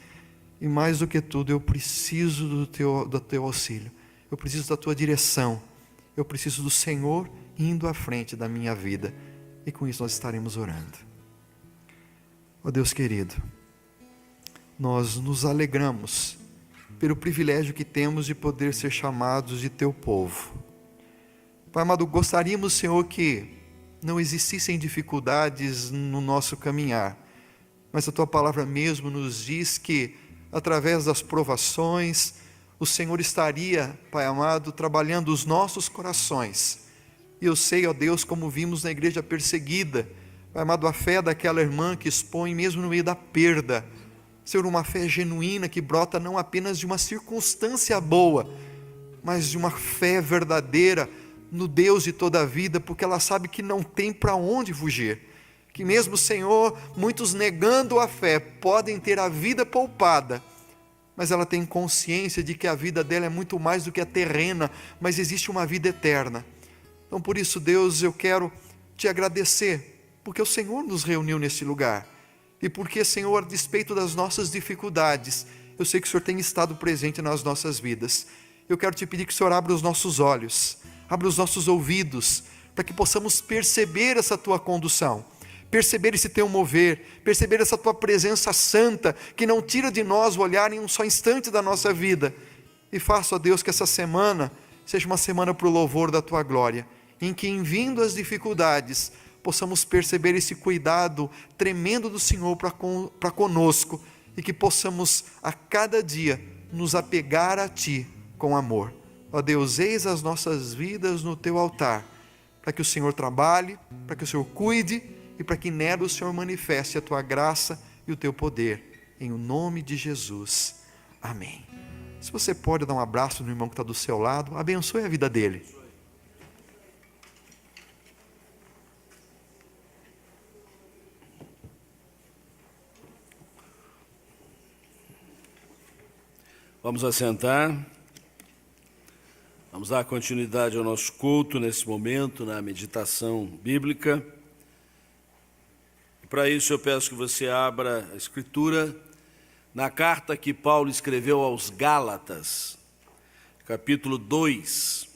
e mais do que tudo, eu preciso do teu auxílio, eu preciso da tua direção, eu preciso do Senhor indo à frente da minha vida, e com isso nós estaremos orando. Ó Deus querido, nós nos alegramos pelo privilégio que temos de poder ser chamados de teu povo. Pai amado, gostaríamos, Senhor, que não existissem dificuldades no nosso caminhar, mas a tua palavra mesmo nos diz que através das provações o Senhor estaria, Pai amado, trabalhando os nossos corações. E eu sei, ó Deus, como vimos na igreja perseguida, Pai amado, a fé daquela irmã que expõe mesmo no meio da perda, Senhor, uma fé genuína que brota não apenas de uma circunstância boa, mas de uma fé verdadeira no Deus de toda a vida, porque ela sabe que não tem para onde fugir, que mesmo, Senhor, muitos negando a fé, podem ter a vida poupada, mas ela tem consciência de que a vida dela é muito mais do que a terrena, mas existe uma vida eterna. Então por isso, Deus, eu quero te agradecer, porque o Senhor nos reuniu nesse lugar, e porque, Senhor, a despeito das nossas dificuldades, eu sei que o Senhor tem estado presente nas nossas vidas. Eu quero te pedir que o Senhor abra os nossos olhos, abra os nossos ouvidos, para que possamos perceber essa tua condução, perceber esse teu mover, perceber essa tua presença santa, que não tira de nós o olhar em um só instante da nossa vida. E faça, ó Deus, que essa semana seja uma semana para o louvor da tua glória, em que, em vindo as dificuldades, possamos perceber esse cuidado tremendo do Senhor para conosco, e que possamos a cada dia nos apegar a ti com amor. Ó Deus, eis as nossas vidas no teu altar, para que o Senhor trabalhe, para que o Senhor cuide, e para que nela o Senhor manifeste a tua graça e o teu poder, em o nome de Jesus. Amém. Se você pode dar um abraço no irmão que está do seu lado, abençoe a vida dele. Vamos assentar. Vamos dar continuidade ao nosso culto nesse momento, na meditação bíblica. Para isso eu peço que você abra a Escritura na carta que Paulo escreveu aos Gálatas, capítulo 2.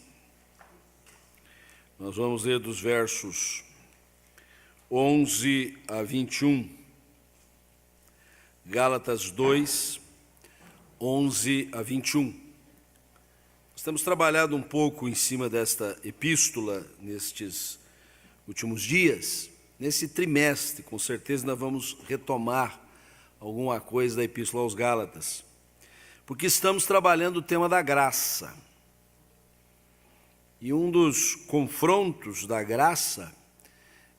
Nós vamos ler dos versos 11 a 21. Gálatas 2, 11 a 21. Nós temos trabalhado um pouco em cima desta epístola nestes últimos dias. Nesse trimestre, com certeza, nós vamos retomar alguma coisa da epístola aos Gálatas, porque estamos trabalhando o tema da graça. E um dos confrontos da graça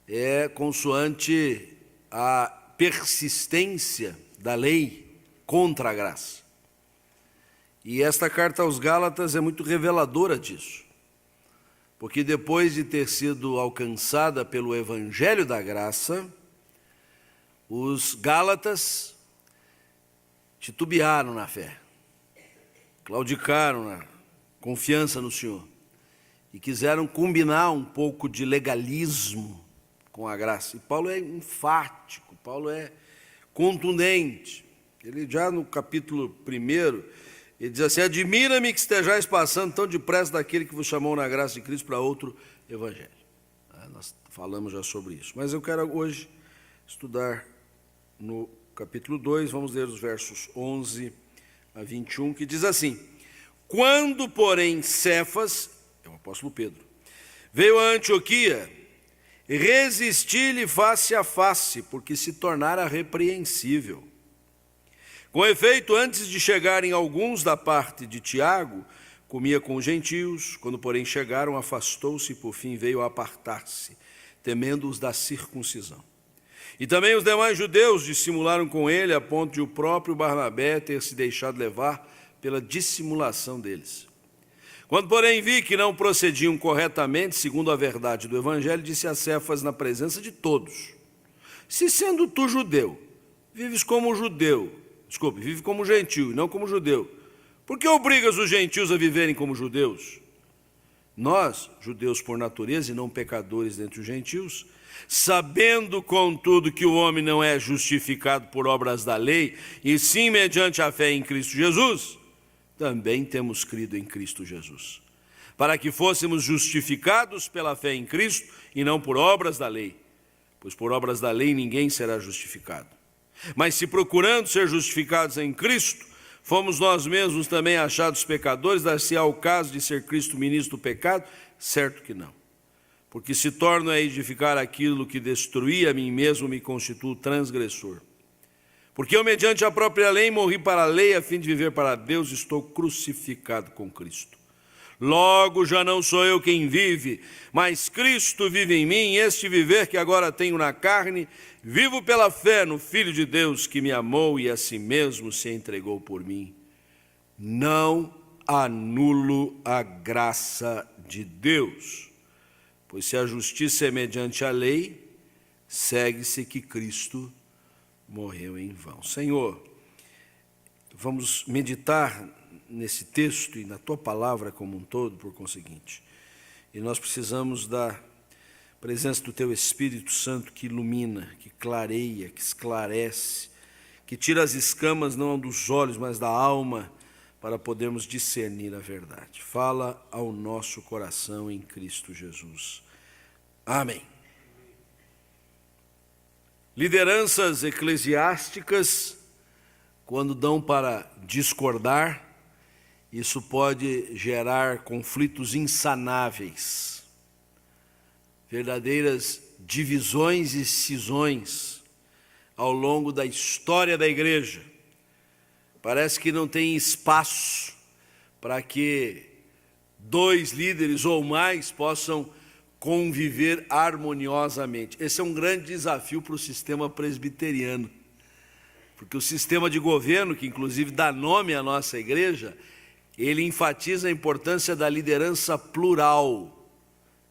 é consoante a persistência da lei contra a graça. E esta carta aos Gálatas é muito reveladora disso, porque depois de ter sido alcançada pelo Evangelho da graça, os Gálatas titubearam na fé, claudicaram na confiança no Senhor e quiseram combinar um pouco de legalismo com a graça. E Paulo é enfático, Paulo é contundente. Ele já no capítulo 1, ele diz assim: admira-me que estejais passando tão depressa daquele que vos chamou na graça de Cristo para outro evangelho. Nós falamos já sobre isso, mas eu quero hoje estudar no capítulo 2, vamos ler os versos 11 a 21, que diz assim: quando, porém, Cefas, é o apóstolo Pedro, veio a Antioquia, resisti-lhe face a face, porque se tornara repreensível. Com efeito, antes de chegarem alguns da parte de Tiago, comia com os gentios. Quando, porém, chegaram, afastou-se e, por fim, veio a apartar-se, temendo-os da circuncisão. E também os demais judeus dissimularam com ele, a ponto de o próprio Barnabé ter se deixado levar pela dissimulação deles. Quando, porém, vi que não procediam corretamente, segundo a verdade do Evangelho, disse a Cefas na presença de todos: se sendo tu judeu, vive como gentio e não como judeu, por que obrigas os gentios a viverem como judeus? Nós, judeus por natureza e não pecadores dentre os gentios, sabendo, contudo, que o homem não é justificado por obras da lei, e sim mediante a fé em Cristo Jesus, também temos crido em Cristo Jesus, para que fôssemos justificados pela fé em Cristo e não por obras da lei, pois por obras da lei ninguém será justificado. Mas se procurando ser justificados em Cristo, fomos nós mesmos também achados pecadores, dar-se ao caso de ser Cristo ministro do pecado? Certo que não. Porque se torno a edificar aquilo que destruí, a mim mesmo me constituo transgressor. Porque eu, mediante a própria lei, morri para a lei, a fim de viver para Deus, estou crucificado com Cristo. Logo, já não sou eu quem vive, mas Cristo vive em mim, e este viver que agora tenho na carne, vivo pela fé no Filho de Deus, que me amou e a si mesmo se entregou por mim. Não anulo a graça de Deus, pois se a justiça é mediante a lei, segue-se que Cristo morreu em vão. Senhor, vamos meditar nesse texto e na Tua palavra como um todo, por conseguinte. E nós precisamos da presença do Teu Espírito Santo que ilumina, que clareia, que esclarece, que tira as escamas não dos olhos, mas da alma, para podermos discernir a verdade. Fala ao nosso coração em Cristo Jesus. Amém. Lideranças eclesiásticas, quando dão para discordar, isso pode gerar conflitos insanáveis, verdadeiras divisões e cisões ao longo da história da igreja. Parece que não tem espaço para que dois líderes ou mais possam conviver harmoniosamente. Esse é um grande desafio para o sistema presbiteriano, porque o sistema de governo, que inclusive dá nome à nossa igreja, ele enfatiza a importância da liderança plural.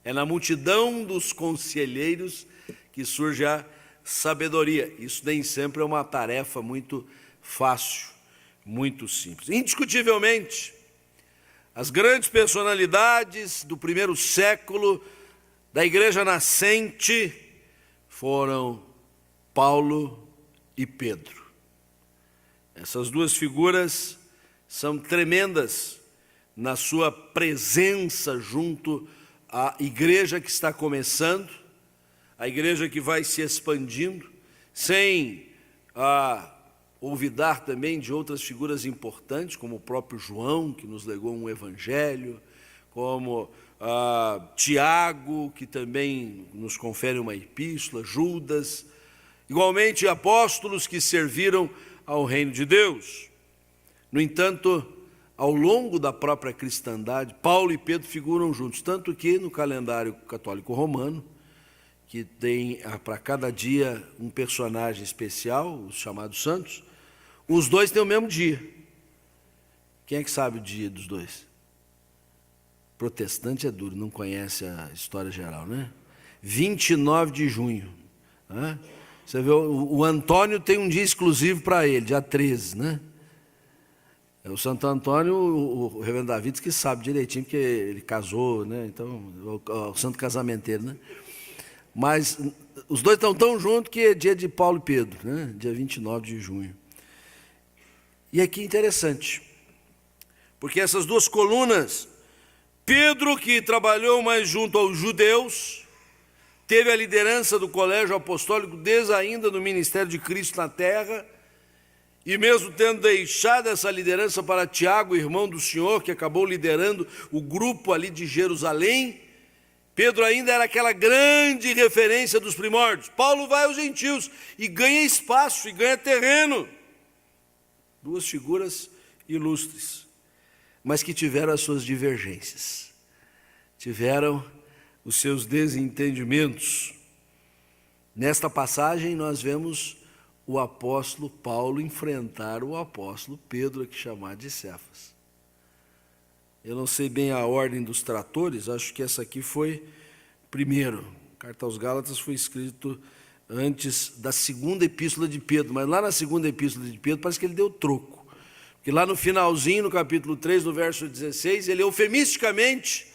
É na multidão dos conselheiros que surge a sabedoria. Isso nem sempre é uma tarefa muito fácil, muito simples. Indiscutivelmente, as grandes personalidades do primeiro século da igreja nascente foram Paulo e Pedro. Essas duas figuras são tremendas na sua presença junto à igreja que está começando, a igreja que vai se expandindo, sem olvidar também de outras figuras importantes, como o próprio João, que nos legou um evangelho, como Tiago, que também nos confere uma epístola, Judas, igualmente apóstolos que serviram ao reino de Deus. No entanto, ao longo da própria cristandade, Paulo e Pedro figuram juntos, tanto que no calendário católico romano, que tem para cada dia um personagem especial, os chamados santos, os dois têm o mesmo dia. Quem é que sabe o dia dos dois? Protestante é duro, não conhece a história geral, né? 29 de junho. Né? Você vê, o Antônio tem um dia exclusivo para ele, dia 13, né? O Santo Antônio, o reverendo David que sabe direitinho, porque ele casou, né? Então, o santo casamenteiro, né? Mas os dois estão tão juntos que é dia de Paulo e Pedro, né? Dia 29 de junho. E aqui é interessante, porque essas duas colunas, Pedro, que trabalhou mais junto aos judeus, teve a liderança do colégio apostólico desde ainda do ministério de Cristo na terra, e mesmo tendo deixado essa liderança para Tiago, irmão do Senhor, que acabou liderando o grupo ali de Jerusalém, Pedro ainda era aquela grande referência dos primórdios. Paulo vai aos gentios e ganha espaço, e ganha terreno. Duas figuras ilustres, mas que tiveram as suas divergências, tiveram os seus desentendimentos. Nesta passagem nós vemos o apóstolo Paulo enfrentar o apóstolo Pedro, aqui chamado de Cefas. Eu não sei bem a ordem dos tratores, acho que essa aqui foi primeiro. A carta aos Gálatas foi escrito antes da segunda epístola de Pedro, mas lá na segunda epístola de Pedro parece que ele deu troco. Porque lá no finalzinho, no capítulo 3, no verso 16, ele eufemisticamente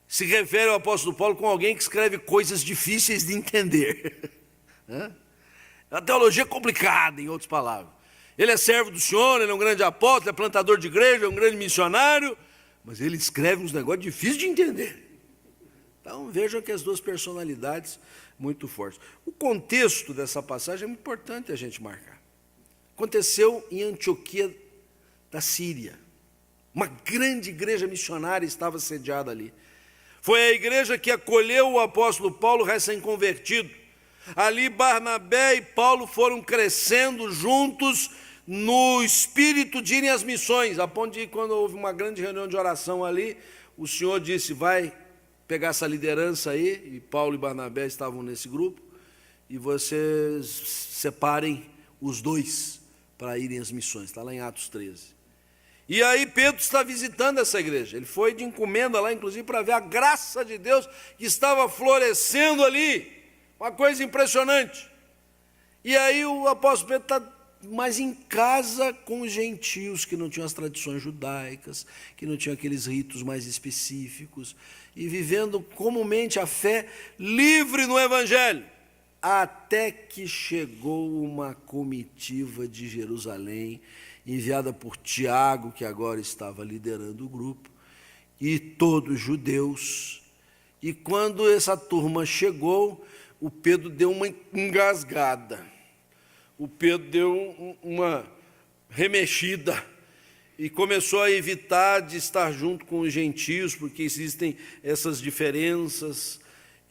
se refere ao apóstolo Paulo como alguém que escreve coisas difíceis de entender. A teologia é complicada, em outras palavras. Ele é servo do Senhor, ele é um grande apóstolo, é plantador de igreja, é um grande missionário, mas ele escreve uns negócios difíceis de entender. Então vejam que as duas personalidades muito fortes. O contexto dessa passagem é muito importante a gente marcar. Aconteceu em Antioquia da Síria. Uma grande igreja missionária estava sediada ali. Foi a igreja que acolheu o apóstolo Paulo recém-convertido. Ali Barnabé e Paulo foram crescendo juntos no espírito de irem às missões, a ponto de quando houve uma grande reunião de oração ali, o Senhor disse, vai pegar essa liderança aí, e Paulo e Barnabé estavam nesse grupo, e vocês separem os dois para irem às missões, está lá em Atos 13. E aí Pedro está visitando essa igreja, ele foi de encomenda lá, inclusive, para ver a graça de Deus que estava florescendo ali, uma coisa impressionante. E aí o apóstolo Pedro está mais em casa com os gentios, que não tinham as tradições judaicas, que não tinham aqueles ritos mais específicos, e vivendo comumente a fé livre no Evangelho, até que chegou uma comitiva de Jerusalém, enviada por Tiago, que agora estava liderando o grupo, e todos judeus. E quando essa turma chegou, o Pedro deu uma engasgada, o Pedro deu uma remexida e começou a evitar de estar junto com os gentios, porque existem essas diferenças,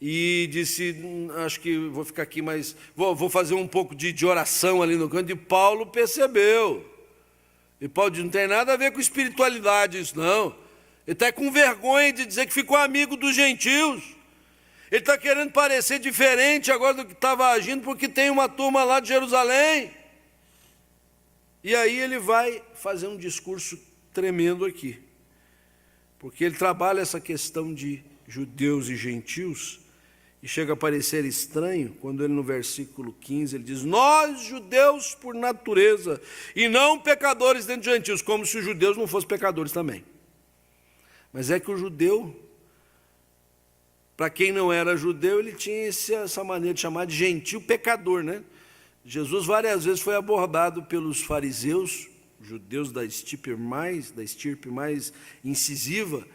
e disse, acho que vou ficar aqui, mas vou fazer um pouco de oração ali no canto, e Paulo percebeu, e Paulo disse, não tem nada a ver com espiritualidade isso não, ele está com vergonha de dizer que ficou amigo dos gentios. Ele está querendo parecer diferente agora do que estava agindo, porque tem uma turma lá de Jerusalém. E aí ele vai fazer um discurso tremendo aqui, porque ele trabalha essa questão de judeus e gentios, e chega a parecer estranho, quando ele no versículo 15, ele diz, nós judeus por natureza, e não pecadores dentro de gentios, como se os judeus não fossem pecadores também. Mas é que o judeu, para quem não era judeu, ele tinha essa maneira de chamar de gentil pecador, né? Jesus várias vezes foi abordado pelos fariseus, judeus da estirpe mais incisiva,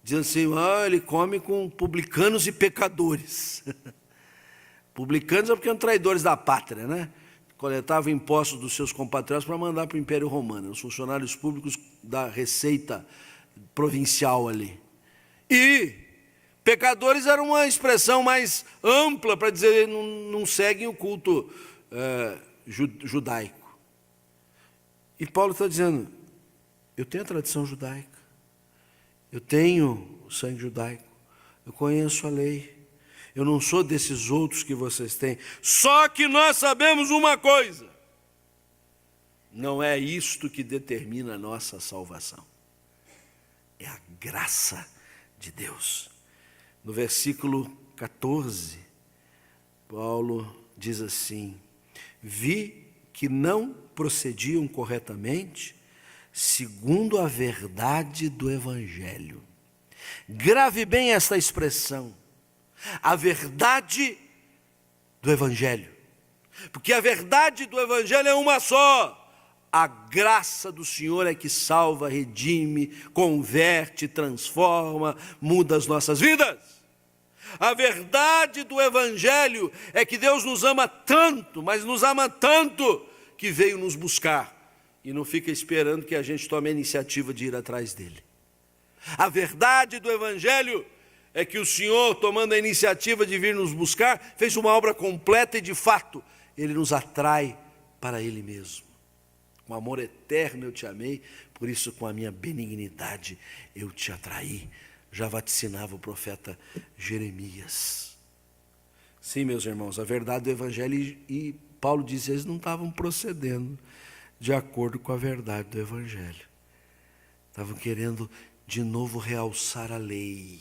dizendo assim: ele come com publicanos e pecadores. Publicanos é porque eram traidores da pátria, né? Coletavam impostos dos seus compatriotas para mandar para o Império Romano, os funcionários públicos da Receita provincial ali. E pecadores era uma expressão mais ampla para dizer não seguem o culto judaico. E Paulo está dizendo: eu tenho a tradição judaica, eu tenho o sangue judaico, eu conheço a lei, eu não sou desses outros que vocês têm. Só que nós sabemos uma coisa: não é isto que determina a nossa salvação, é a graça de Deus. No versículo 14, Paulo diz assim: vi que não procediam corretamente segundo a verdade do Evangelho. Grave bem esta expressão, a verdade do Evangelho, porque a verdade do Evangelho é uma só. A graça do Senhor é que salva, redime, converte, transforma, muda as nossas vidas. A verdade do Evangelho é que Deus nos ama tanto, mas nos ama tanto, que veio nos buscar e não fica esperando que a gente tome a iniciativa de ir atrás dele. A verdade do Evangelho é que o Senhor, tomando a iniciativa de vir nos buscar, fez uma obra completa e, de fato, Ele nos atrai para Ele mesmo. Com amor eterno eu te amei, por isso com a minha benignidade eu te atraí. Já vaticinava o profeta Jeremias. Sim, meus irmãos, a verdade do Evangelho, e Paulo diz que eles não estavam procedendo de acordo com a verdade do Evangelho. Estavam querendo de novo realçar a lei.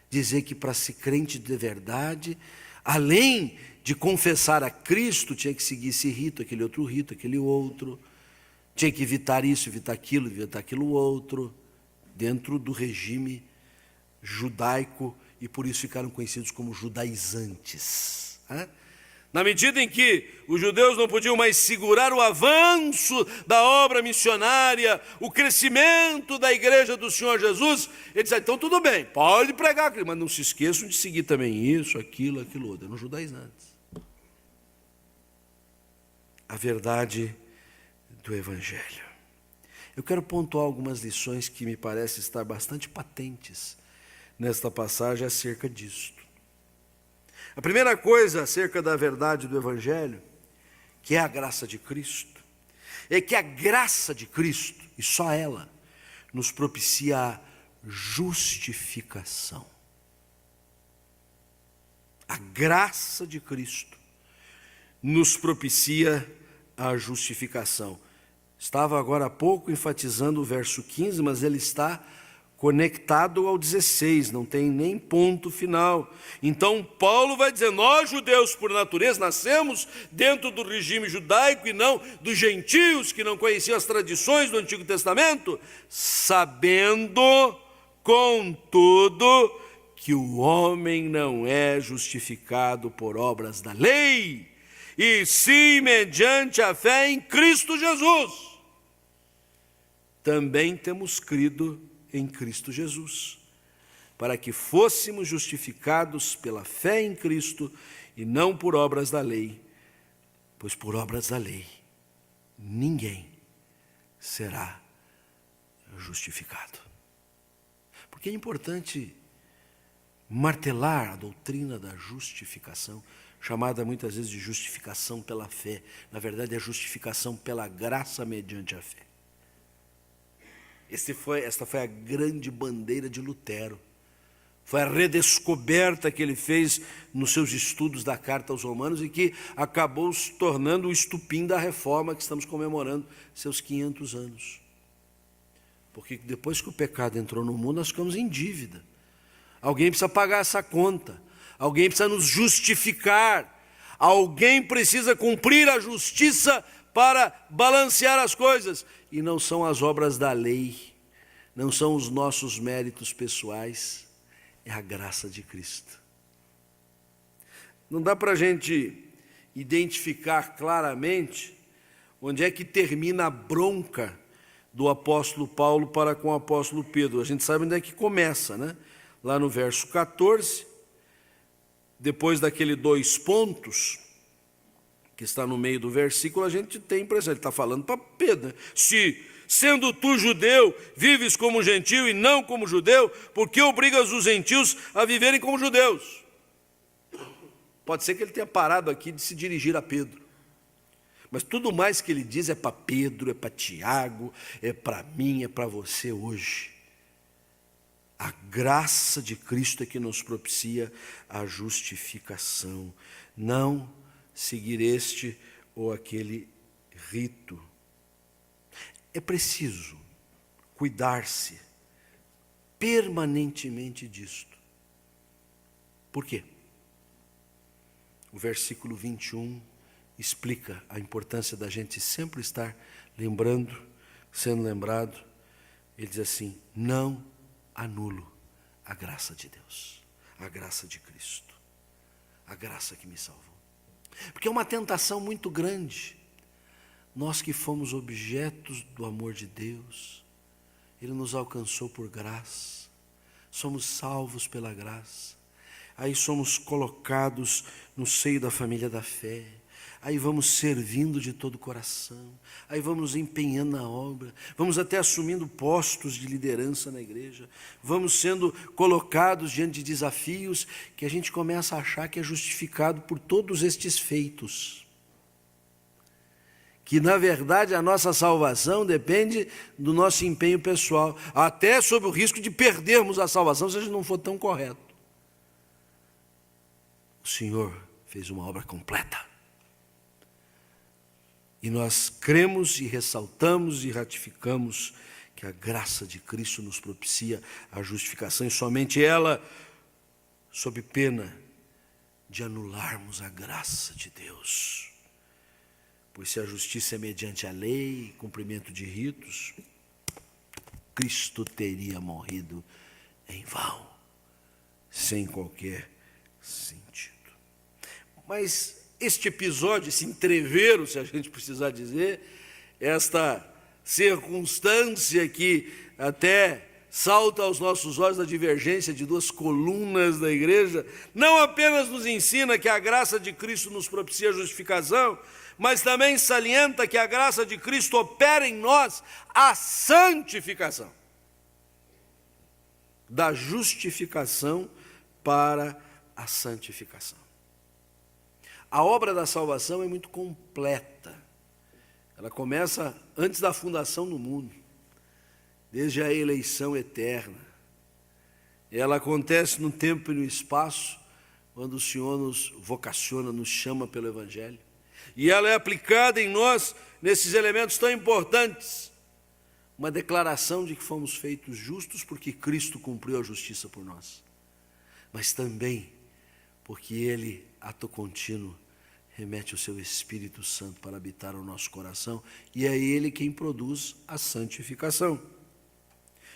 Dizer que para ser crente de verdade, além de confessar a Cristo, tinha que seguir esse rito, aquele outro. Tinha que evitar isso, evitar aquilo outro, dentro do regime judaico, e por isso ficaram conhecidos como judaizantes. Na medida em que os judeus não podiam mais segurar o avanço da obra missionária, o crescimento da igreja do Senhor Jesus, eles disseram: então tudo bem, pode pregar, mas não se esqueçam de seguir também isso, aquilo outro. Eram judaizantes. A verdade do Evangelho. Eu quero pontuar algumas lições que me parecem estar bastante patentes nesta passagem acerca disto. A primeira coisa acerca da verdade do Evangelho, que é a graça de Cristo, é que a graça de Cristo, e só ela, nos propicia a justificação. A graça de Cristo nos propicia a justificação. Estava agora há pouco enfatizando o verso 15, mas ele está conectado ao 16, não tem nem ponto final. Então Paulo vai dizer: nós judeus por natureza nascemos dentro do regime judaico e não dos gentios que não conheciam as tradições do Antigo Testamento, sabendo, contudo, que o homem não é justificado por obras da lei, e sim mediante a fé em Cristo Jesus. Também temos crido em Cristo Jesus, para que fôssemos justificados pela fé em Cristo e não por obras da lei, pois por obras da lei ninguém será justificado. Porque é importante martelar a doutrina da justificação, chamada muitas vezes de justificação pela fé. Na verdade, é justificação pela graça mediante a fé. Esta foi a grande bandeira de Lutero. Foi a redescoberta que ele fez nos seus estudos da Carta aos Romanos e que acabou se tornando o estupim da reforma que estamos comemorando seus 500 anos. Porque depois que o pecado entrou no mundo, nós ficamos em dívida. Alguém precisa pagar essa conta. Alguém precisa nos justificar. Alguém precisa cumprir a justiça para balancear as coisas. E não são as obras da lei, não são os nossos méritos pessoais, é a graça de Cristo. Não dá para a gente identificar claramente onde é que termina a bronca do apóstolo Paulo para com o apóstolo Pedro. A gente sabe onde é que começa, né? Lá no verso 14, depois daquele 2 pontos, que está no meio do versículo, a gente tem a impressão, ele está falando para Pedro, né? Se, sendo tu judeu, vives como gentio e não como judeu, por que obrigas os gentios a viverem como judeus? Pode ser que ele tenha parado aqui de se dirigir a Pedro. Mas tudo mais que ele diz é para Pedro, é para Tiago, é para mim, é para você hoje. A graça de Cristo é que nos propicia a justificação, não seguir este ou aquele rito. É preciso cuidar-se permanentemente disto. Por quê? O versículo 21 explica a importância da gente sempre estar lembrando, sendo lembrado. Ele diz assim: não anulo a graça de Deus, a graça de Cristo, a graça que me salvou. Porque é uma tentação muito grande. Nós que fomos objetos do amor de Deus, Ele nos alcançou por graça, somos salvos pela graça. Aí somos colocados no seio da família da fé, aí vamos servindo de todo o coração, aí vamos nos empenhando na obra, vamos até assumindo postos de liderança na igreja, vamos sendo colocados diante de desafios que a gente começa a achar que é justificado por todos estes feitos. Que na verdade a nossa salvação depende do nosso empenho pessoal, até sob o risco de perdermos a salvação se a gente não for tão correto. O Senhor fez uma obra completa. E nós cremos e ressaltamos e ratificamos que a graça de Cristo nos propicia a justificação, e somente ela, sob pena de anularmos a graça de Deus. Pois se a justiça é mediante a lei, cumprimento de ritos, Cristo teria morrido em vão, sem qualquer sentido. Mas este episódio, esse entrevero, se a gente precisar dizer, esta circunstância que até salta aos nossos olhos da divergência de 2 colunas da igreja, não apenas nos ensina que a graça de Cristo nos propicia a justificação, mas também salienta que a graça de Cristo opera em nós a santificação. Da justificação para a santificação. A obra da salvação é muito completa. Ela começa antes da fundação do mundo, desde a eleição eterna. Ela acontece no tempo e no espaço, quando o Senhor nos vocaciona, nos chama pelo Evangelho. E ela é aplicada em nós nesses elementos tão importantes. Uma declaração de que fomos feitos justos porque Cristo cumpriu a justiça por nós. Mas também porque Ele, ato contínuo, remete o seu Espírito Santo para habitar o nosso coração, e é Ele quem produz a santificação.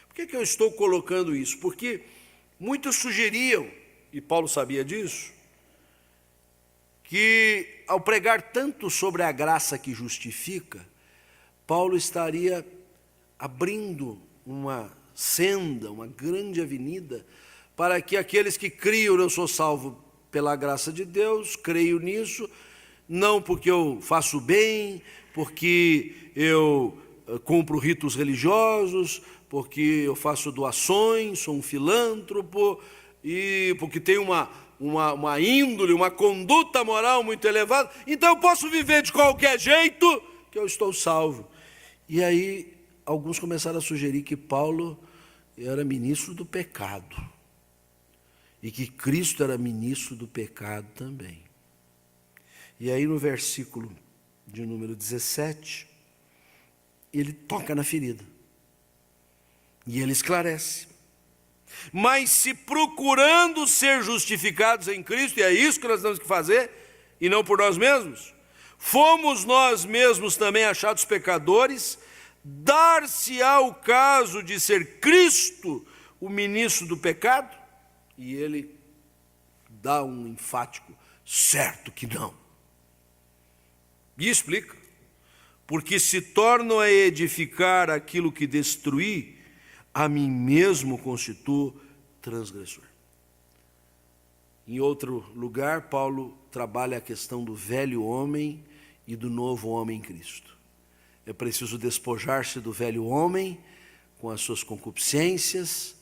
Por que eu estou colocando isso? Porque muitos sugeriam, e Paulo sabia disso, que ao pregar tanto sobre a graça que justifica, Paulo estaria abrindo uma senda, uma grande avenida, para que aqueles que criam, eu sou salvo pela graça de Deus, creio nisso, não porque eu faço bem, porque eu cumpro ritos religiosos, porque eu faço doações, sou um filântropo, e porque tenho uma índole, uma conduta moral muito elevada, então eu posso viver de qualquer jeito que eu estou salvo. E aí alguns começaram a sugerir que Paulo era ministro do pecado, e que Cristo era ministro do pecado também. E aí no versículo de número 17, ele toca na ferida. E ele esclarece. Mas se procurando ser justificados em Cristo, e é isso que nós temos que fazer, e não por nós mesmos, fomos nós mesmos também achados pecadores, dar-se-á o caso de ser Cristo o ministro do pecado? E ele dá um enfático, certo que não. E explica: porque se torno a edificar aquilo que destruí, a mim mesmo constituo transgressor. Em outro lugar, Paulo trabalha a questão do velho homem e do novo homem em Cristo. É preciso despojar-se do velho homem com as suas concupiscências,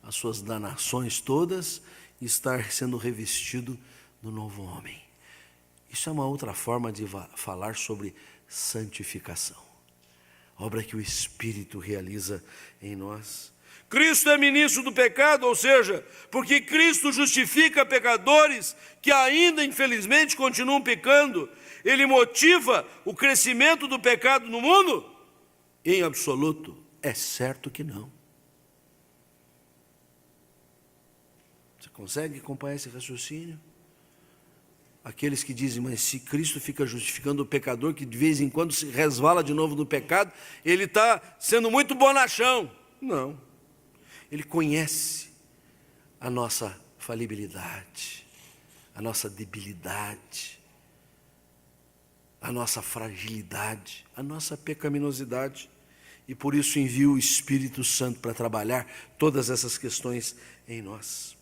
as suas danações todas, e estar sendo revestido do novo homem. Isso é uma outra forma de falar sobre santificação, obra que o Espírito realiza em nós. Cristo é ministro do pecado, ou seja, porque Cristo justifica pecadores que ainda, infelizmente, continuam pecando. Ele motiva o crescimento do pecado no mundo? Em absoluto, é certo que não. Você consegue acompanhar esse raciocínio? Aqueles que dizem, mas se Cristo fica justificando o pecador que de vez em quando se resvala de novo no pecado, ele está sendo muito bonachão. Não. Ele conhece a nossa falibilidade, a nossa debilidade, a nossa fragilidade, a nossa pecaminosidade. E por isso envia o Espírito Santo para trabalhar todas essas questões em nós.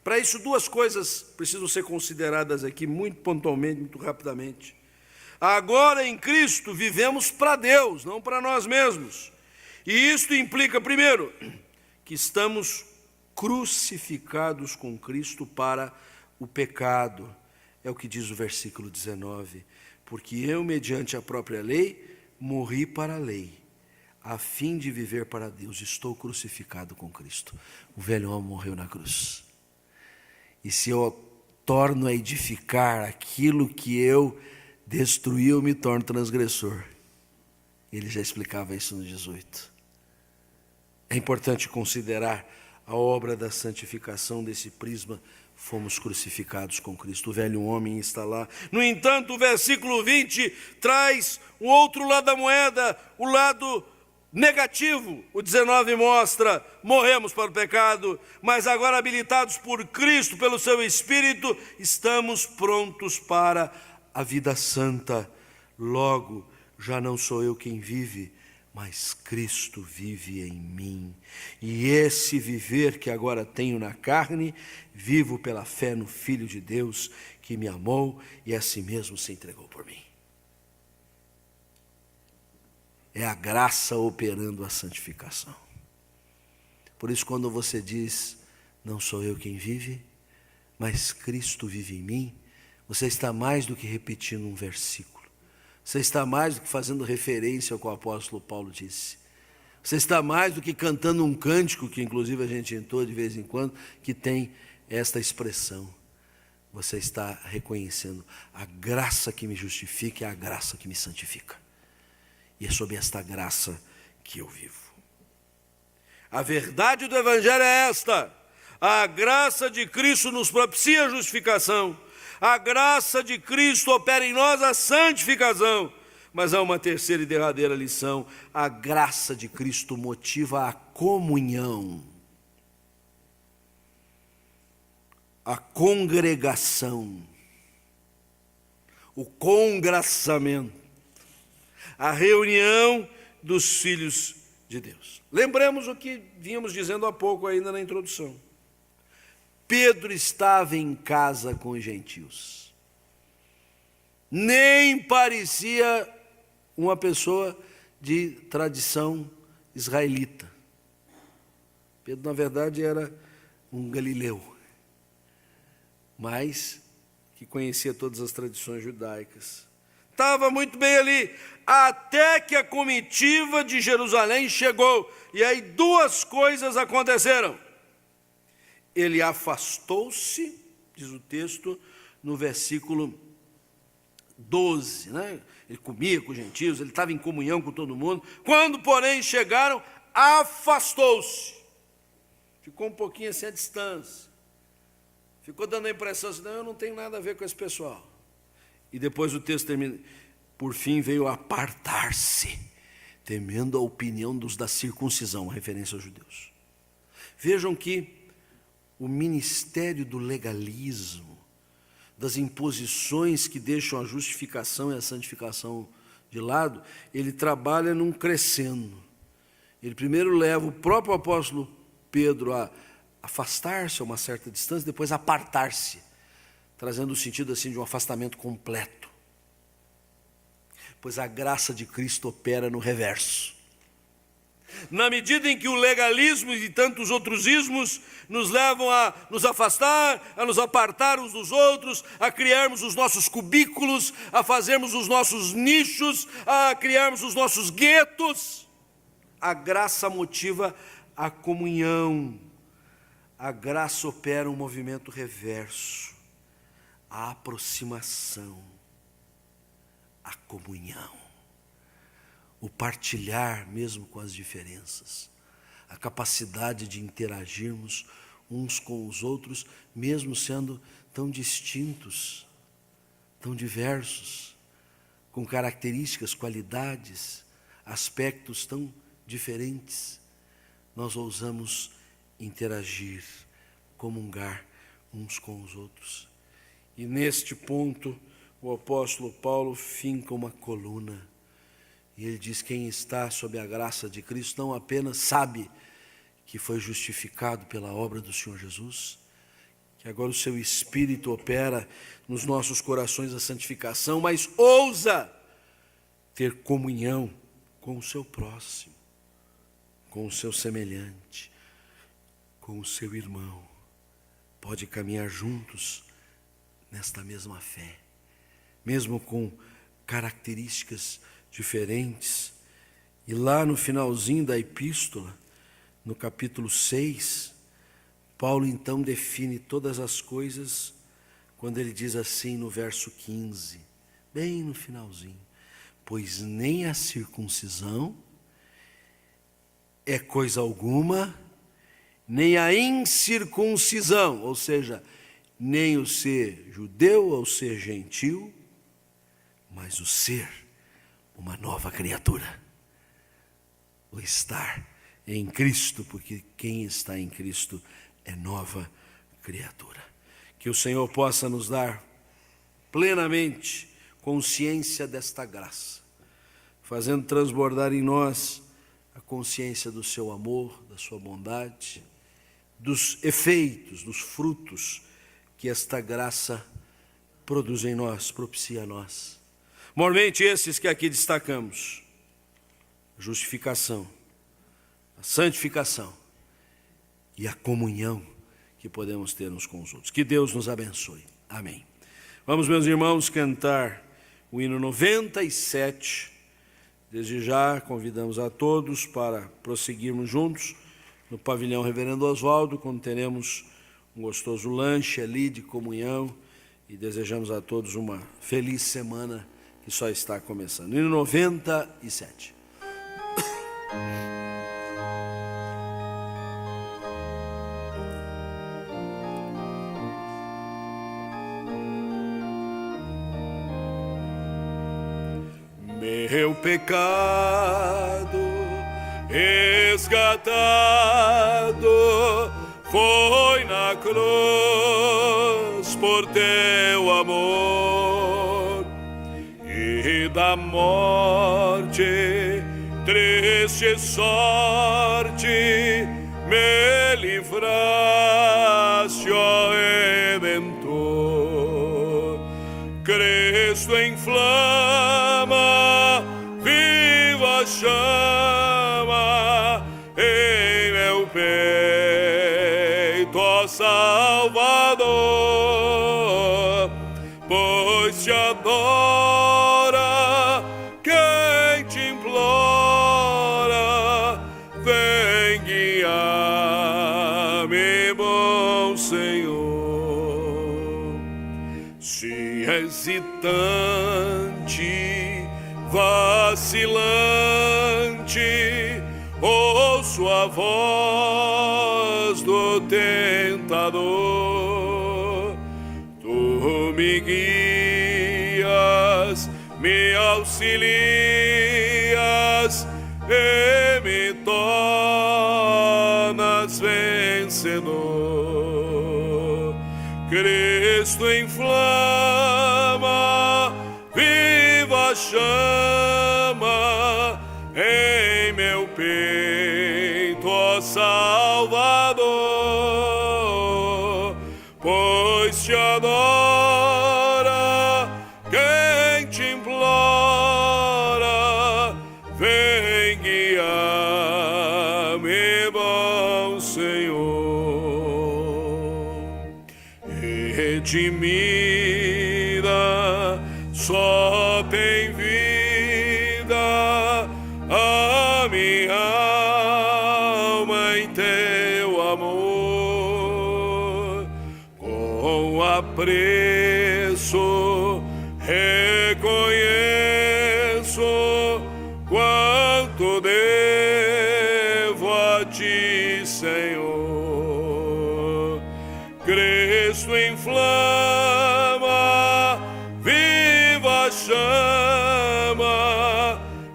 Para isso, duas coisas precisam ser consideradas aqui muito pontualmente, muito rapidamente. Agora em Cristo vivemos para Deus, não para nós mesmos. E isto implica, primeiro, que estamos crucificados com Cristo para o pecado. É o que diz o versículo 19. Porque eu, mediante a própria lei, morri para a lei, a fim de viver para Deus. Estou crucificado com Cristo. O velho homem morreu na cruz. E se eu torno a edificar aquilo que eu destruí, eu me torno transgressor. Ele já explicava isso no 18. É importante considerar a obra da santificação desse prisma. Fomos crucificados com Cristo. O velho homem está lá. No entanto, o versículo 20 traz o outro lado da moeda, o lado negativo. O 19 mostra, morremos para o pecado, mas agora habilitados por Cristo, pelo seu Espírito, estamos prontos para a vida santa. Logo, já não sou eu quem vive, mas Cristo vive em mim. E esse viver que agora tenho na carne, vivo pela fé no Filho de Deus, que me amou e a si mesmo se entregou por mim. É a graça operando a santificação. Por isso, quando você diz, não sou eu quem vive, mas Cristo vive em mim, você está mais do que repetindo um versículo. Você está mais do que fazendo referência ao que o apóstolo Paulo disse. Você está mais do que cantando um cântico, que inclusive a gente entoa de vez em quando, que tem esta expressão. Você está reconhecendo a graça que me justifica e a graça que me santifica. E é sob esta graça que eu vivo. A verdade do Evangelho é esta: a graça de Cristo nos propicia a justificação. A graça de Cristo opera em nós a santificação. Mas há uma terceira e derradeira lição: a graça de Cristo motiva a comunhão, a congregação, o congraçamento, a reunião dos filhos de Deus. Lembremos o que vínhamos dizendo há pouco ainda na introdução. Pedro estava em casa com os gentios. Nem parecia uma pessoa de tradição israelita. Pedro, na verdade, era um galileu, mas que conhecia todas as tradições judaicas. Estava muito bem ali, até que a comitiva de Jerusalém chegou. E aí duas coisas aconteceram. Ele afastou-se, diz o texto, no versículo 12, né? Ele comia com os gentios, ele estava em comunhão com todo mundo. Quando, porém, chegaram, afastou-se. Ficou um pouquinho assim à distância. Ficou dando a impressão assim, não, eu não tenho nada a ver com esse pessoal. E depois o texto termina, por fim veio apartar-se, temendo a opinião dos da circuncisão, referência aos judeus. Vejam que o ministério do legalismo das imposições que deixam a justificação e a santificação de lado, ele trabalha num crescendo. Ele primeiro leva o próprio apóstolo Pedro a afastar-se a uma certa distância, depois apartar-se, trazendo o sentido assim de um afastamento completo. Pois a graça de Cristo opera no reverso. Na medida em que o legalismo e tantos outros ismos nos levam a nos afastar, a nos apartar uns dos outros, a criarmos os nossos cubículos, a fazermos os nossos nichos, a criarmos os nossos guetos, a graça motiva a comunhão. A graça opera um movimento reverso, a aproximação, a comunhão. O partilhar mesmo com as diferenças, a capacidade de interagirmos uns com os outros, mesmo sendo tão distintos, tão diversos, com características, qualidades, aspectos tão diferentes, nós ousamos interagir, comungar uns com os outros. E neste ponto, o apóstolo Paulo finca uma coluna. E ele diz: quem está sob a graça de Cristo não apenas sabe que foi justificado pela obra do Senhor Jesus, que agora o seu Espírito opera nos nossos corações a santificação, mas ousa ter comunhão com o seu próximo, com o seu semelhante, com o seu irmão. Pode caminhar juntos nesta mesma fé, mesmo com características diferentes. E lá no finalzinho da epístola, no capítulo 6, Paulo então define todas as coisas, quando ele diz assim no verso 15, bem no finalzinho: pois nem a circuncisão é coisa alguma, nem a incircuncisão, ou seja, nem o ser judeu ou ser gentil, mas o ser uma nova criatura, o estar em Cristo, porque quem está em Cristo é nova criatura. Que o Senhor possa nos dar plenamente consciência desta graça, fazendo transbordar em nós a consciência do seu amor, da sua bondade, dos efeitos, dos frutos que esta graça produz em nós, propicia a nós. Mormente esses que aqui destacamos: a justificação, a santificação e a comunhão que podemos ter uns com os outros. Que Deus nos abençoe. Amém. Vamos, meus irmãos, cantar o hino 97. Desde já convidamos a todos para prosseguirmos juntos no pavilhão Reverendo Oswaldo, quando teremos um gostoso lanche ali de comunhão, e desejamos a todos uma feliz semana que só está começando. Hino 97. Meu pecado resgatado foi na cruz por teu amor, e da morte, triste sorte, me livraste, ó Redentor. Cristo inflama viva chama em meu peito, ó Salvador, pois te adora quem te implora. Vem guiar-me, bom Senhor. Se hesitante, vacilante, ouço a voz do tentador. Tu me guias, me auxilias e me tornas vencedor. Cristo inflama chama em meu peito, ó Salvador, pois te adora quem te implora, vem guiar-me, bom Senhor. Redimida, só tem vida a minha alma em teu amor. Com apreço reconheço quanto devo a ti, Senhor. Cristo inflama, viva chama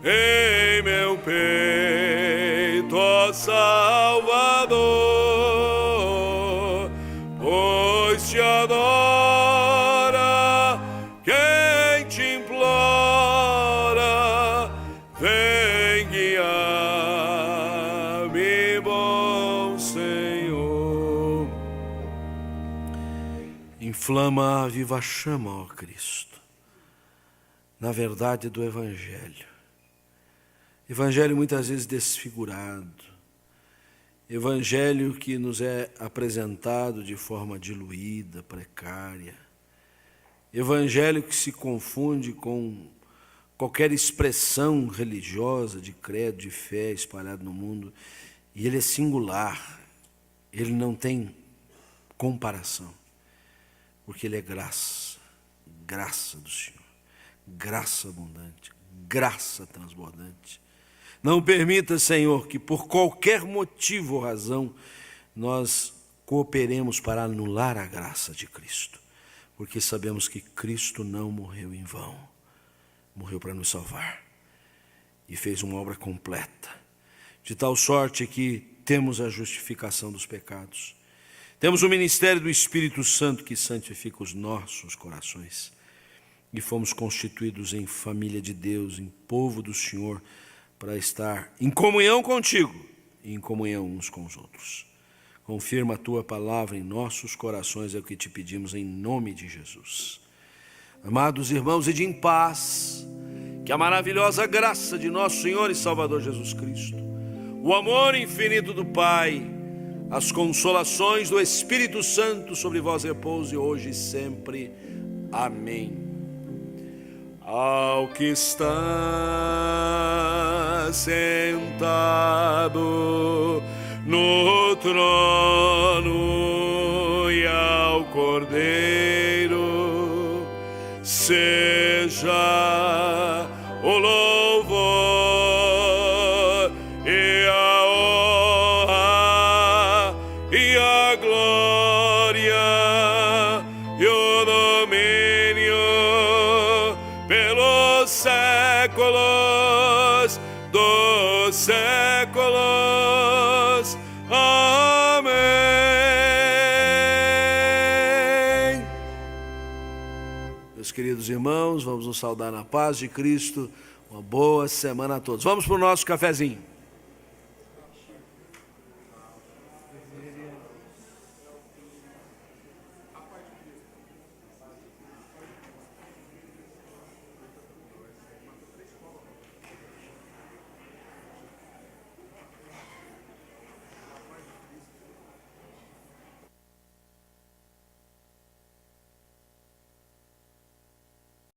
em meu peito, ó Salvador, pois te adora quem te implora, vem guiar-me, bom Senhor. Inflama a viva chama, ó Cristo, na verdade do Evangelho. Evangelho muitas vezes desfigurado, Evangelho que nos é apresentado de forma diluída, precária, Evangelho que se confunde com qualquer expressão religiosa, de credo, de fé espalhado no mundo, e ele é singular, ele não tem comparação, porque ele é graça, graça do Senhor, graça abundante, graça transbordante. Não permita, Senhor, que por qualquer motivo ou razão nós cooperemos para anular a graça de Cristo, porque sabemos que Cristo não morreu em vão, morreu para nos salvar e fez uma obra completa, de tal sorte que temos a justificação dos pecados, temos o ministério do Espírito Santo que santifica os nossos corações e fomos constituídos em família de Deus, em povo do Senhor, para estar em comunhão contigo e em comunhão uns com os outros. Confirma a tua palavra em nossos corações, é o que te pedimos em nome de Jesus. Amados irmãos, ide em paz, que a maravilhosa graça de nosso Senhor e Salvador Jesus Cristo, o amor infinito do Pai, as consolações do Espírito Santo sobre vós repouse hoje e sempre. Amém. Ao que está sentado no trono e ao Cordeiro seja o louvor e a honra e a glória e o domínio pelos séculos dos séculos. Amém. Meus queridos irmãos, vamos nos saudar na paz de Cristo. Uma boa semana a todos. Vamos para o nosso cafezinho.